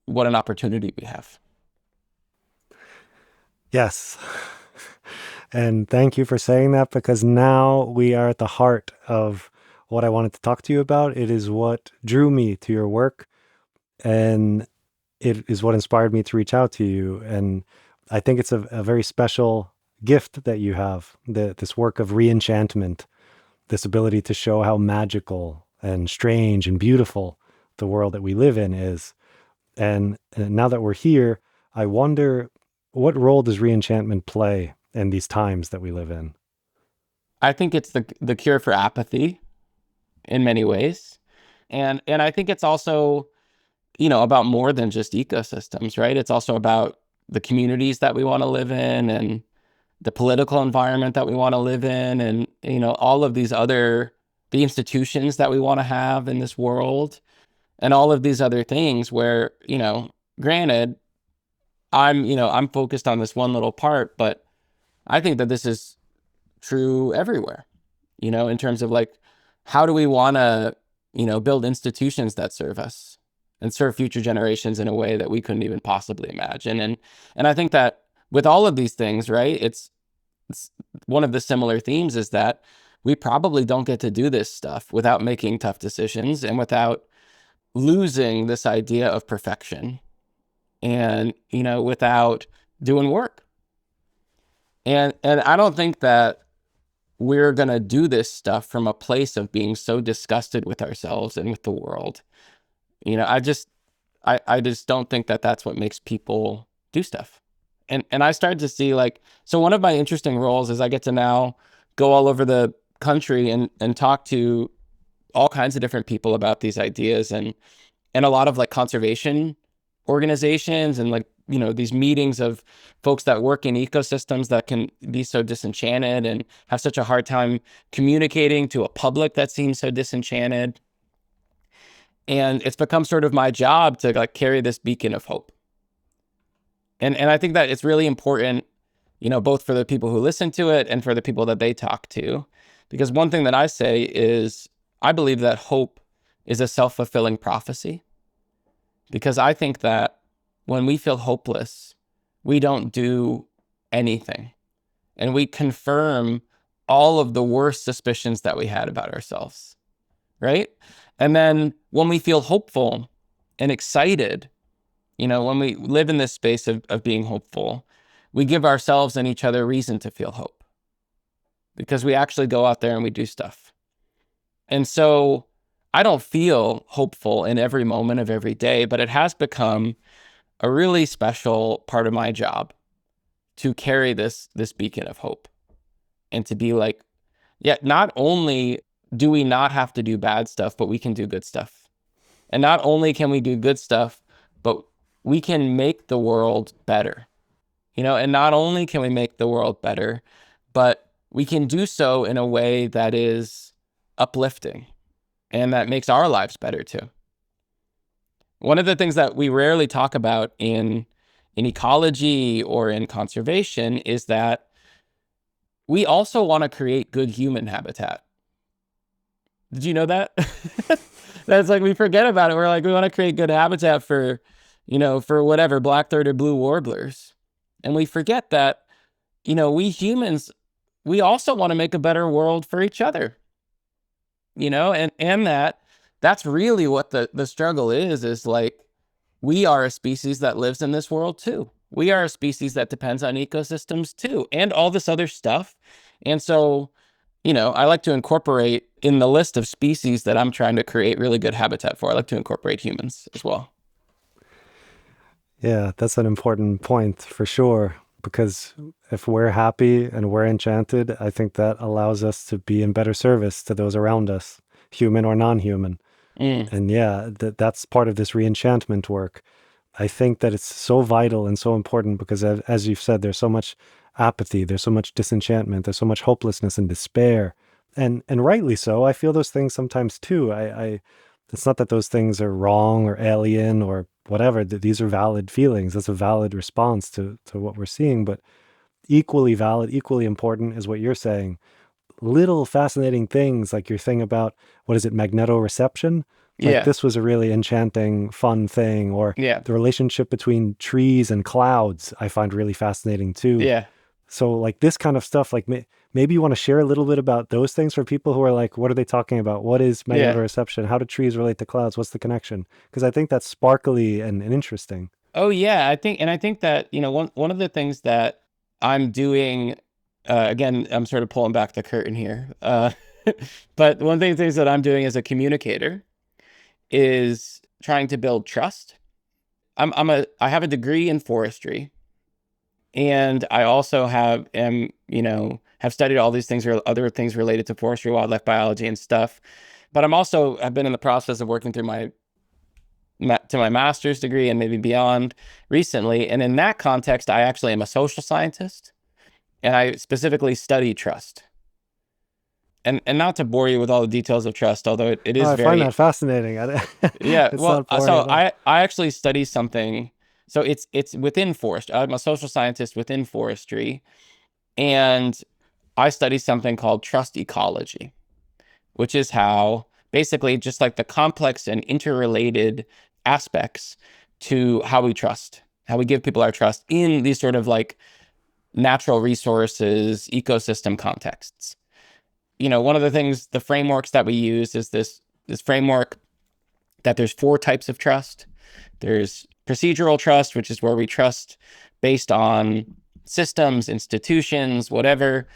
what an opportunity we have. Yes. And thank you for saying that, because now we are at the heart of what I wanted to talk to you about. It is what drew me to your work, and it is what inspired me to reach out to you. And I think it's a very special gift that you have, this work of re-enchantment, this ability to show how magical and strange and beautiful the world that we live in is. And now that we're here, I wonder, what role does re-enchantment play in these times that we live in? I think it's the cure for apathy in many ways. And I think it's also, about more than just ecosystems, right? It's also about the communities that we want to live in, and the political environment that we want to live in, and, all of the institutions that we want to have in this world, and all of these other things where, granted, I'm focused on this one little part, but I think that this is true everywhere, in terms of like, how do we want to, build institutions that serve us and serve future generations in a way that we couldn't even possibly imagine. And I think that with all of these things, right, it's one of the similar themes is that we probably don't get to do this stuff without making tough decisions and without losing this idea of perfection, and, without doing work. And I don't think that we're going to do this stuff from a place of being so disgusted with ourselves and with the world. I just don't think that that's what makes people do stuff. And I started to see, like, so one of my interesting roles is I get to now go all over the country and talk to all kinds of different people about these ideas, and a lot of like conservation organizations, and like, these meetings of folks that work in ecosystems that can be so disenchanted and have such a hard time communicating to a public that seems so disenchanted. And it's become sort of my job to like carry this beacon of hope. And I think that it's really important, both for the people who listen to it and for the people that they talk to. Because one thing that I say is, I believe that hope is a self-fulfilling prophecy. Because I think that when we feel hopeless, we don't do anything. And we confirm all of the worst suspicions that we had about ourselves, right? And then when we feel hopeful and excited, when we live in this space of being hopeful, we give ourselves and each other reason to feel hope, because we actually go out there and we do stuff. And so I don't feel hopeful in every moment of every day, but it has become a really special part of my job to carry this beacon of hope and to be like, yeah, not only do we not have to do bad stuff, but we can do good stuff. And not only can we do good stuff, but we can make the world better. And not only can we make the world better, but we can do so in a way that is uplifting and that makes our lives better too. One of the things that we rarely talk about in ecology or in conservation is that we also want to create good human habitat. Did you know that? That's like, we forget about it. We're like, we want to create good habitat for, for whatever, black-throated blue warblers. And we forget that, we humans, we also want to make a better world for each other, and that's really what the struggle is like, we are a species that lives in this world too. We are a species that depends on ecosystems too, and all this other stuff. And so, I like to incorporate in the list of species that I'm trying to create really good habitat for, I like to incorporate humans as well. Yeah, that's an important point for sure. Because if we're happy and we're enchanted, I think that allows us to be in better service to those around us, human or non-human. Mm, And yeah, that's part of this re-enchantment work. I think that it's so vital and so important because, as you've said, there's so much apathy, there's so much disenchantment, there's so much hopelessness and despair, and rightly so. I feel those things sometimes too. It's not that those things are wrong or alien or whatever. These are valid feelings. That's a valid response to what we're seeing. But equally valid, equally important is what you're saying. Little fascinating things like your thing about, what is it, magnetoreception? Like, yeah, this was a really enchanting, fun thing. Or yeah, the relationship between trees and clouds, I find really fascinating too. yeah, So, like, this kind of stuff, like, maybe you want to share a little bit about those things for people who are like, what are they talking about? What is yeah. magnetoreception? How do trees relate to clouds? What's the connection? Because I think that's sparkly and interesting. Oh yeah, I think that, one of the things that I'm doing, again, I'm sort of pulling back the curtain here, but one of the things that I'm doing as a communicator is trying to build trust. I have a degree in forestry, and I also have studied all these things or other things related to forestry, wildlife biology, and stuff. But I've been in the process of working through my master's degree and maybe beyond recently. And in that context, I actually am a social scientist, and I specifically study trust. And not to bore you with all the details of trust, although it Oh, is I find very, that fascinating. yeah. It's Well, not boring so at all. I actually study something. So it's within forest. I'm a social scientist within forestry, and I study something called trust ecology, which is how basically just like the complex and interrelated aspects to how we trust, how we give people our trust in these sort of like natural resources, ecosystem contexts. One of the things, the frameworks that we use is this framework that there's 4 types of trust. There's procedural trust, which is where we trust based on systems, institutions, whatever,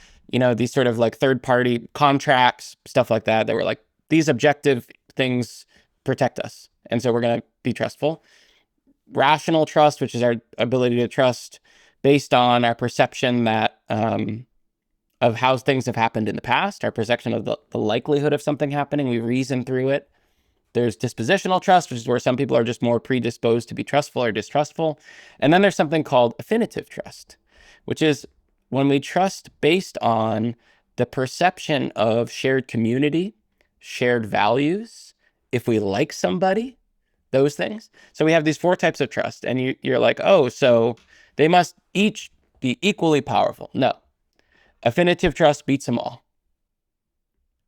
these sort of like third party contracts, stuff like that, that were like, these objective things protect us. And so we're going to be trustful. Rational trust, which is our ability to trust based on our perception of how things have happened in the past, our perception of the likelihood of something happening. We reason through it. There's dispositional trust, which is where some people are just more predisposed to be trustful or distrustful. And then there's something called affinitive trust, which is when we trust based on the perception of shared community, shared values, if we like somebody, those things. So we have these 4 types of trust, and you're like, oh, so they must each be equally powerful. No, affinitive trust beats them all.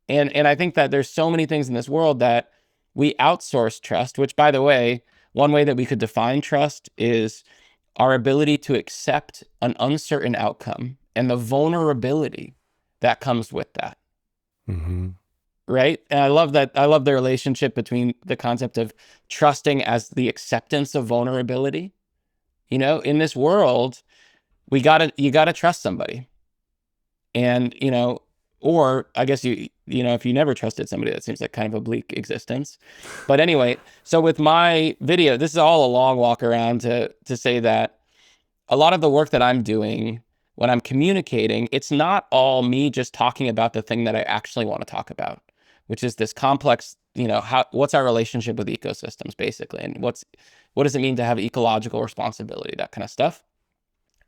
And I think that there's so many things in this world that we outsource trust, which, by the way, one way that we could define trust is our ability to accept an uncertain outcome and the vulnerability that comes with that. Mm-hmm. Right. And I love that. I love the relationship between the concept of trusting as the acceptance of vulnerability. In this world, you gotta trust somebody. And, or I guess if you never trusted somebody, that seems like kind of a bleak existence. But anyway, so with my video, this is all a long walk around to say that a lot of the work that I'm doing when I'm communicating, it's not all me just talking about the thing that I actually want to talk about, which is this complex, what's our relationship with ecosystems basically, and what does it mean to have ecological responsibility, that kind of stuff.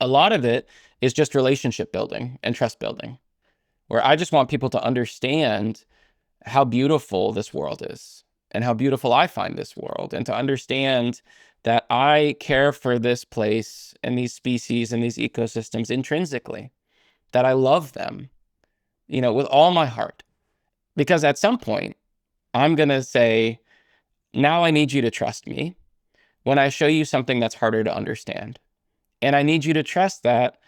A lot of it is just relationship building and trust building, where I just want people to understand how beautiful this world is and how beautiful I find this world, and to understand that I care for this place and these species and these ecosystems intrinsically, that I love them, with all my heart. Because at some point, I'm going to say, now I need you to trust me when I show you something that's harder to understand. And I need you to trust that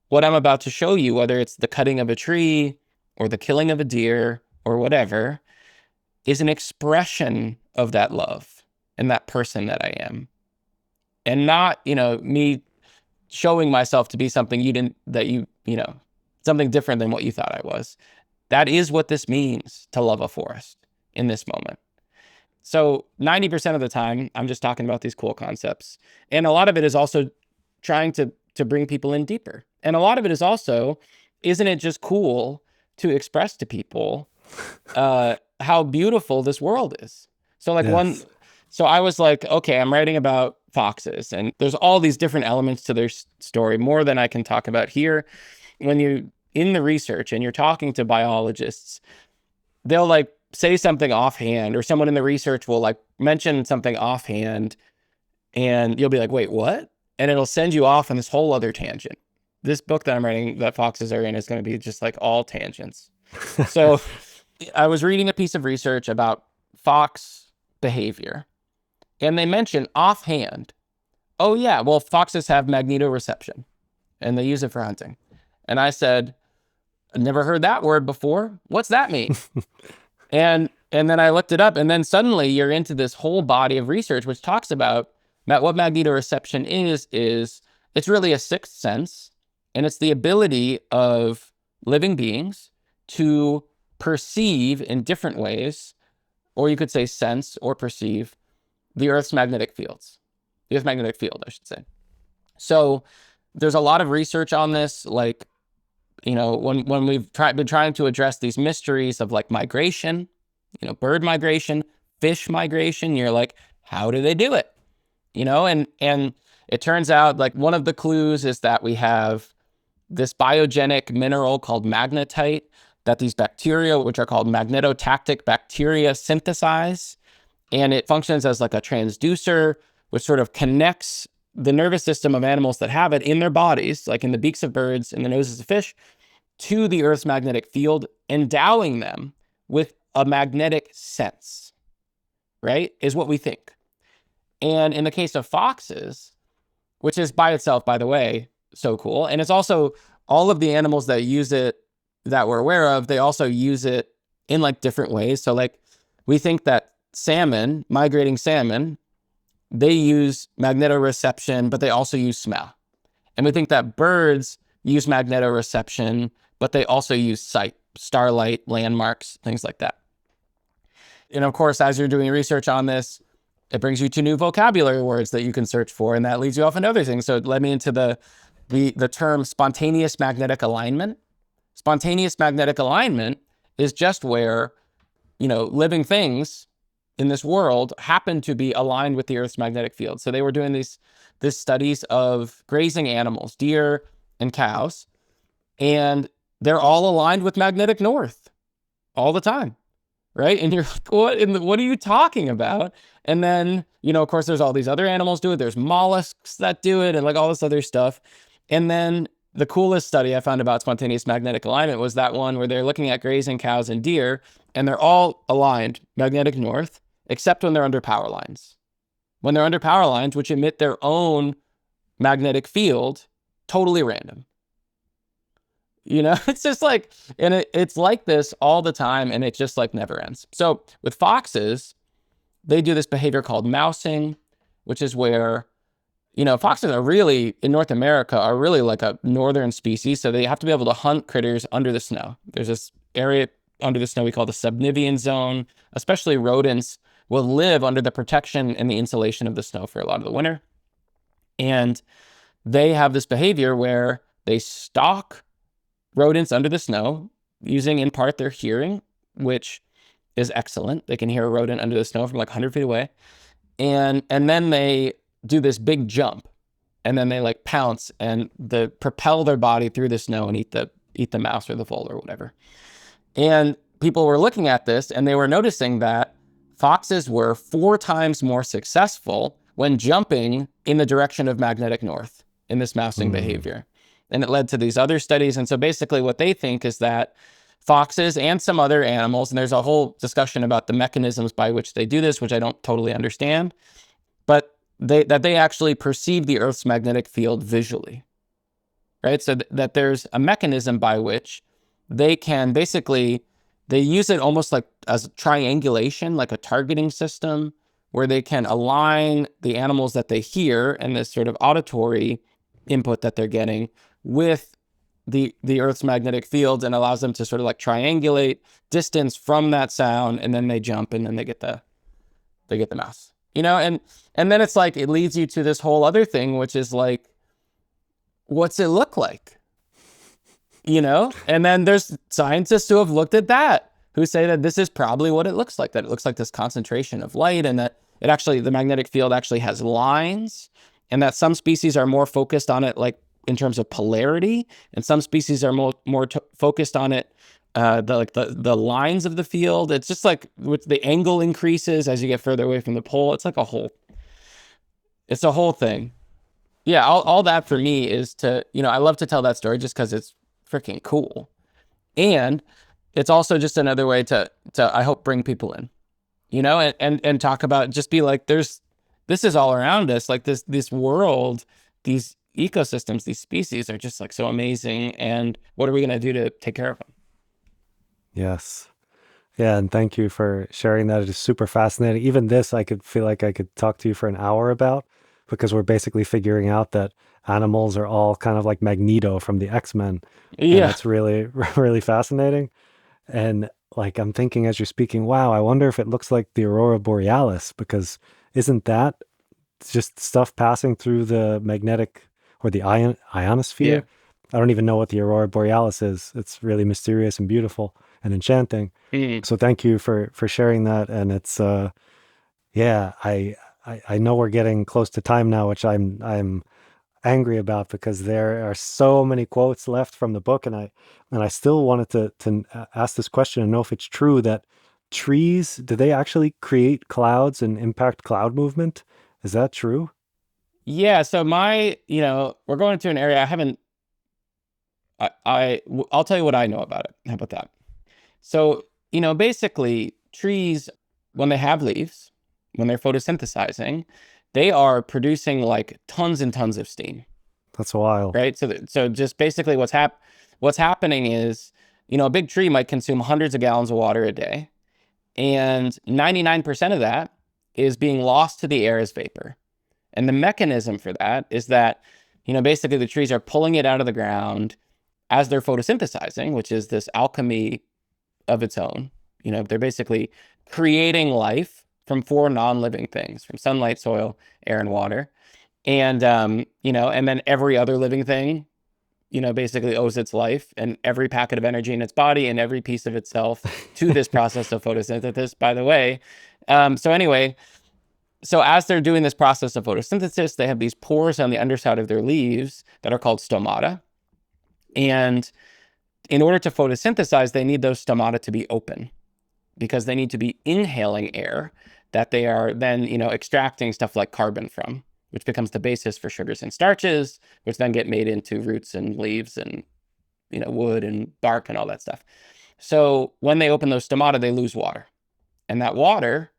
what I'm about to show you, whether it's the cutting of a tree or the killing of a deer or whatever, is an expression of that love and that person that I am. And not, me showing myself to be something something different than what you thought I was. That is what this means to love a forest in this moment. So 90% of the time, I'm just talking about these cool concepts. And a lot of it is also trying to bring people in deeper. And a lot of it is also, isn't it just cool to express to people how beautiful this world is? So Yes. so I was like, okay, I'm writing about foxes, and there's all these different elements to their story, more than I can talk about here. When you in the research and you're talking to biologists, they'll like say something offhand, or someone in the research will like mention something offhand, and you'll be like, wait, what? And it'll send you off on this whole other tangent. This book that I'm writing, that foxes are in, is going to be just like all tangents. So I was reading a piece of research about fox behavior, and they mentioned offhand, oh yeah, well, foxes have magnetoreception and they use it for hunting. And I said, I've never heard that word before. What's that mean? And then I looked it up, and then suddenly you're into this whole body of research which talks about what magnetoreception is it's really a sixth sense, and it's the ability of living beings to perceive in different ways, or you could say sense or perceive, the Earth's magnetic fields. The Earth's magnetic field, I should say. So there's a lot of research on this, like, when we've been trying to address these mysteries of like migration, bird migration, fish migration, you're like, how do they do it? And it turns out like one of the clues is that we have this biogenic mineral called magnetite that these bacteria, which are called magnetotactic bacteria, synthesize. And it functions as like a transducer, which sort of connects the nervous system of animals that have it in their bodies, like in the beaks of birds and the noses of fish, to the Earth's magnetic field, endowing them with a magnetic sense, right? Is what we think. And in the case of foxes, which is by itself, by the way, so cool. And it's also all of the animals that use it that we're aware of, they also use it in like different ways. So like we think that salmon, migrating salmon, they use magnetoreception, but they also use smell. And we think that birds use magnetoreception, but they also use sight, starlight, landmarks, things like that. And of course, as you're doing research on this, it brings you to new vocabulary words that you can search for, and that leads you off into other things. So it led me into the term spontaneous magnetic alignment. Spontaneous magnetic alignment is just where, living things in this world happen to be aligned with the Earth's magnetic field. So they were doing these studies of grazing animals, deer and cows, and they're all aligned with magnetic north all the time, right? And you're like, what are you talking about? And then, of course, there's all these other animals do it. There's mollusks that do it and like all this other stuff. And then the coolest study I found about spontaneous magnetic alignment was that one where they're looking at grazing cows and deer, and they're all aligned magnetic north, except when they're under power lines. When they're under power lines, which emit their own magnetic field, totally random. It's just like, and it's like this all the time, and it just like never ends. So with foxes, they do this behavior called mousing, which is where, foxes are really, in North America, are really like a northern species. So they have to be able to hunt critters under the snow. There's this area under the snow we call the subnivean zone. Especially rodents will live under the protection and the insulation of the snow for a lot of the winter. And they have this behavior where they stalk rodents under the snow using in part their hearing, which is excellent. They can hear a rodent under the snow from like 100 feet away. And then they do this big jump, and then they like pounce and propel their body through the snow and eat the mouse or the vole or whatever. And people were looking at this and they were noticing that foxes were 4 times more successful when jumping in the direction of magnetic north in this mousing behavior. And it led to these other studies. And so basically what they think is that foxes and some other animals, and there's a whole discussion about the mechanisms by which they do this, which I don't totally understand, but they actually perceive the Earth's magnetic field visually, right? So that there's a mechanism by which they can basically, they use it almost like as triangulation, like a targeting system, where they can align the animals that they hear and this sort of auditory input that they're getting with the Earth's magnetic fields, and allows them to sort of like triangulate distance from that sound, and then they jump and then they get the mouse. And then it's like, it leads you to this whole other thing, which is like, what's it look like? And then there's scientists who have looked at that, who say that this is probably what it looks like, that it looks like this concentration of light, and that the magnetic field actually has lines, and that some species are more focused on it, like in terms of polarity, and some species are more focused on it, the lines of the field. It's just like with the angle increases as you get further away from the pole. It's like it's a whole thing. Yeah, all that for me is to, I love to tell that story just because it's freaking cool. And it's also just another way to I hope bring people in, and talk about, just be like, this is all around us. Like this world, these ecosystems, these species are just like so amazing. And what are we going to do to take care of them? Yes. Yeah, and thank you for sharing that. It is super fascinating. Even this, I could feel like I could talk to you for an hour about, because we're basically figuring out that animals are all kind of like Magneto from the X-Men. And Yeah. it's really, really fascinating. And like, I'm thinking as you're speaking, wow, I wonder if it looks like the aurora borealis, because isn't that just stuff passing through the magnetic or the Yeah. ionosphere? I don't even know what the aurora borealis is. It's really mysterious and beautiful and enchanting. Mm. So thank you for sharing that. And it's yeah, I know we're getting close to time now, which I'm angry about, because there are so many quotes left from the book, and I still wanted to ask this question and know if it's true that trees, do they actually create clouds and impact cloud movement? Is that true? Yeah. So we're going to an area I haven't, I'll tell you what I know about it. How about that? So, basically trees, when they have leaves, when they're photosynthesizing, they are producing like tons and tons of steam, That's wild. right? So just basically what's happening is, a big tree might consume hundreds of gallons of water a day, and 99% of that is being lost to the air as vapor. And the mechanism for that is that, basically the trees are pulling it out of the ground as they're photosynthesizing, which is this alchemy of its own. They're basically creating life from 4 non-living things, from sunlight, soil, air, and water. And, and then every other living thing, basically owes its life and every packet of energy in its body and every piece of itself to this process of photosynthesis, by the way. So as they're doing this process of photosynthesis, they have these pores on the underside of their leaves that are called stomata. And in order to photosynthesize, they need those stomata to be open, because they need to be inhaling air that they are then, extracting stuff like carbon from, which becomes the basis for sugars and starches, which then get made into roots and leaves and, wood and bark and all that stuff. So when they open those stomata, they lose water, and that water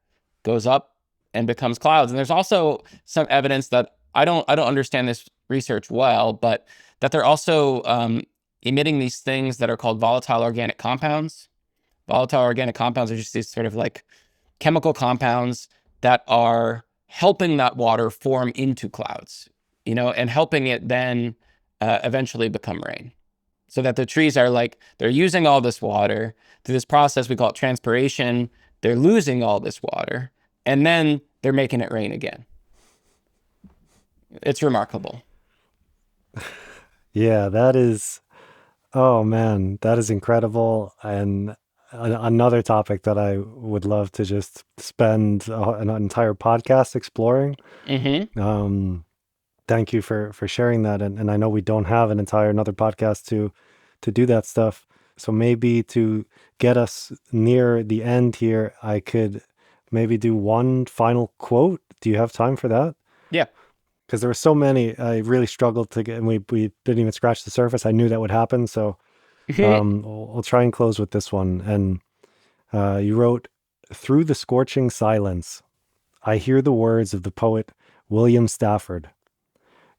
goes up and becomes clouds. And there's also some evidence that I don't understand this research well, but that they're also emitting these things that are called volatile organic compounds. Volatile organic compounds are just these sort of like chemical compounds that are helping that water form into clouds, and helping it then eventually become rain. So that the trees are like, they're using all this water through this process, we call it transpiration. They're losing all this water, and then they're making it rain again. It's remarkable. Yeah, that is, oh man, that is incredible. And another topic that I would love to just spend an entire podcast exploring. Mm-hmm. Um, Thank you for sharing that. And I know we don't have an entire another podcast to do that stuff. So maybe to get us near the end here, I could maybe do one final quote. Do you have time for that? Yeah. Because there were so many, I really struggled to get, and we didn't even scratch the surface. I knew that would happen. So we'll try and close with this one. And you wrote, "Through the scorching silence, I hear the words of the poet William Stafford.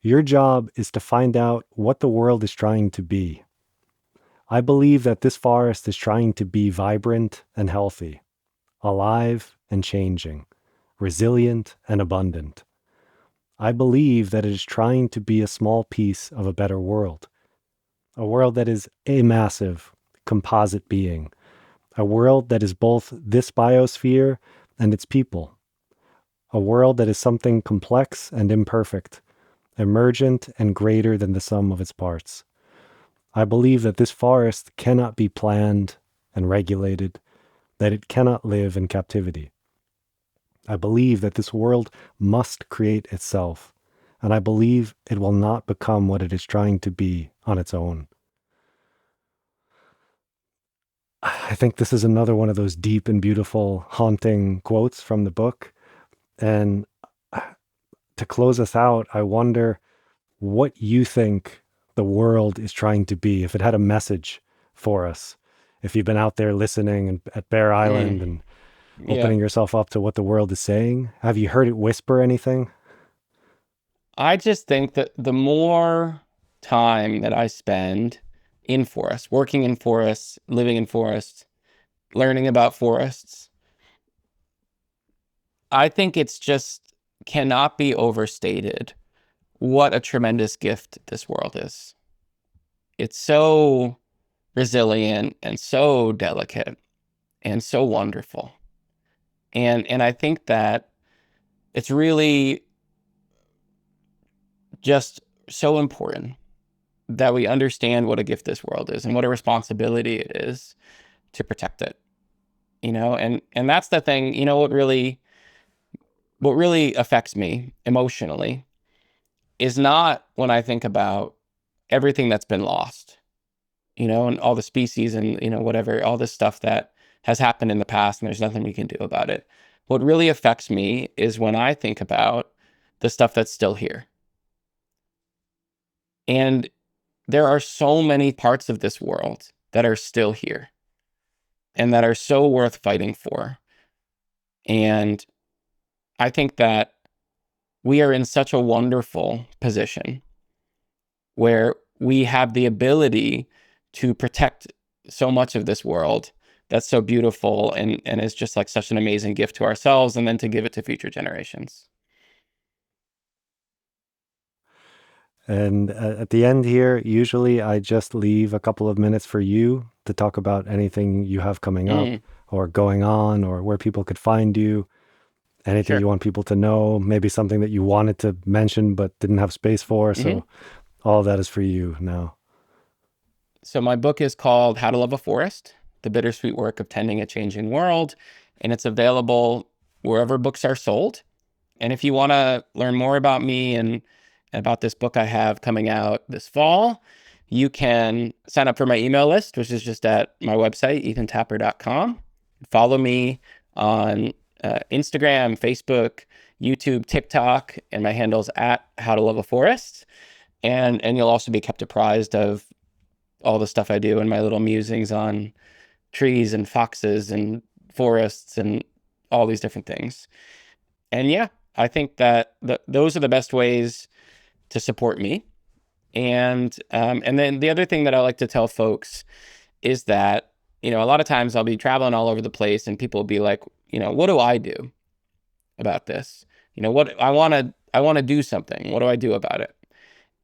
Your job is to find out what the world is trying to be. I believe that this forest is trying to be vibrant and healthy, alive and changing, resilient and abundant. I believe that it is trying to be a small piece of a better world, a world that is a massive, composite being, a world that is both this biosphere and its people, a world that is something complex and imperfect, emergent and greater than the sum of its parts. I believe that this forest cannot be planned and regulated, that it cannot live in captivity. I believe that this world must create itself, and I believe it will not become what it is trying to be on its own." I think this is another one of those deep and beautiful, haunting quotes from the book. And to close us out, I wonder what you think the world is trying to be, if it had a message for us. If you've been out there listening at Bear Mm. Island and Yeah. opening yourself up to what the world is saying, have you heard it whisper anything? I just think that the more time that I spend in forests, working in forests, living in forests, learning about forests, I think it's just cannot be overstated what a tremendous gift this world is. It's so resilient and so delicate and so wonderful. And I think that it's really just so important that we understand what a gift this world is and what a responsibility it is to protect it. And that's the thing, what really affects me emotionally is not when I think about everything that's been lost, and all the species and, whatever, all this stuff that has happened in the past and there's nothing we can do about it. What really affects me is when I think about the stuff that's still here. And there are so many parts of this world that are still here and that are so worth fighting for. And I think that we are in such a wonderful position where we have the ability to protect so much of this world that's so beautiful and is just like such an amazing gift to ourselves and then to give it to future generations. And at the end here, usually I just leave a couple of minutes for you to talk about anything you have coming up Mm, or going on, or where people could find you, anything sure. you want people to know, maybe something that you wanted to mention but didn't have space for. Hmm. So all of that is for you now. So my book is called How to Love a Forest, The Bittersweet Work of Tending a Changing World, and it's available wherever books are sold. And if you want to learn more about me and about this book I have coming out this fall, you can sign up for my email list, which is just at my website, ethantapper.com. Follow me on Instagram, Facebook, YouTube, TikTok, and my handle's at How to Love a Forest. And you'll also be kept apprised of all the stuff I do and my little musings on trees and foxes and forests and all these different things. And yeah, I think that those are the best ways to support me. And then the other thing that I like to tell folks is that, a lot of times I'll be traveling all over the place and people will be like, what do I do about this? What I want to do something. What do I do about it?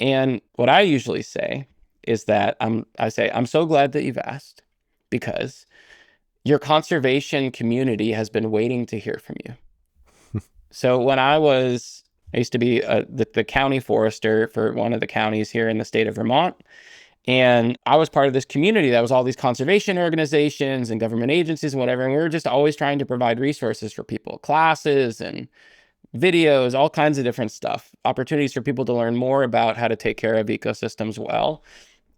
And what I usually say is that I'm so glad that you've asked because your conservation community has been waiting to hear from you. So when I was I used to be the county forester for one of the counties here in the state of Vermont. And I was part of this community that was all these conservation organizations and government agencies and whatever. And we were just always trying to provide resources for people, classes and videos, all kinds of different stuff, opportunities for people to learn more about how to take care of ecosystems well.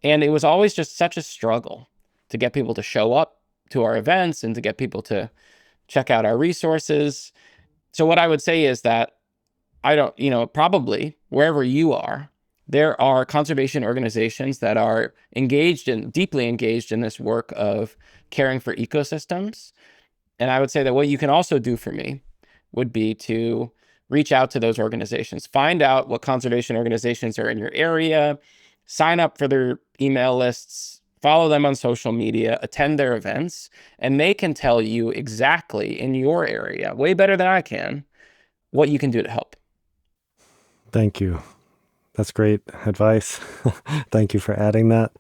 And it was always just such a struggle to get people to show up to our events and to get people to check out our resources. So what I would say is that I don't, probably wherever you are, there are conservation organizations that are deeply engaged in this work of caring for ecosystems. And I would say that what you can also do for me would be to reach out to those organizations, find out what conservation organizations are in your area, sign up for their email lists, follow them on social media, attend their events, and they can tell you exactly in your area, way better than I can, what you can do to help. Thank you. That's great advice. Thank you for adding that.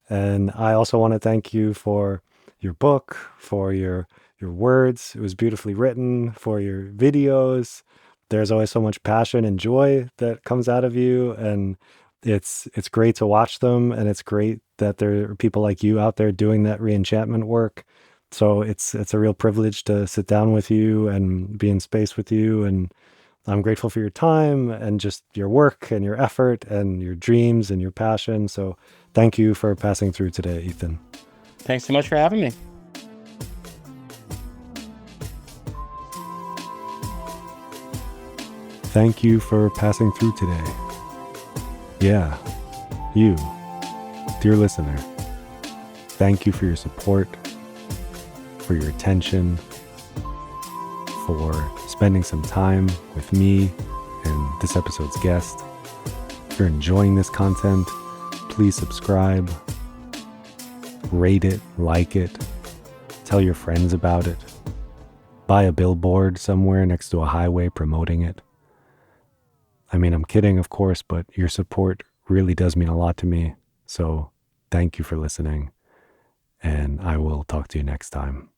And I also want to thank you for your book, for your words. It was beautifully written, for your videos. There's always so much passion and joy that comes out of you, and it's great to watch them, and it's great that there are people like you out there doing that re-enchantment work. So it's a real privilege to sit down with you and be in space with you, and I'm grateful for your time and just your work and your effort and your dreams and your passion. So thank you for passing through today, Ethan. Thanks so much for having me. Thank you for passing through today. Yeah, you, dear listener. Thank you for your support, for your attention, for spending some time with me and this episode's guest. If you're enjoying this content, please subscribe, rate it, like it, tell your friends about it, buy a billboard somewhere next to a highway promoting it. I mean, I'm kidding, of course, but your support really does mean a lot to me. So thank you for listening, and I will talk to you next time.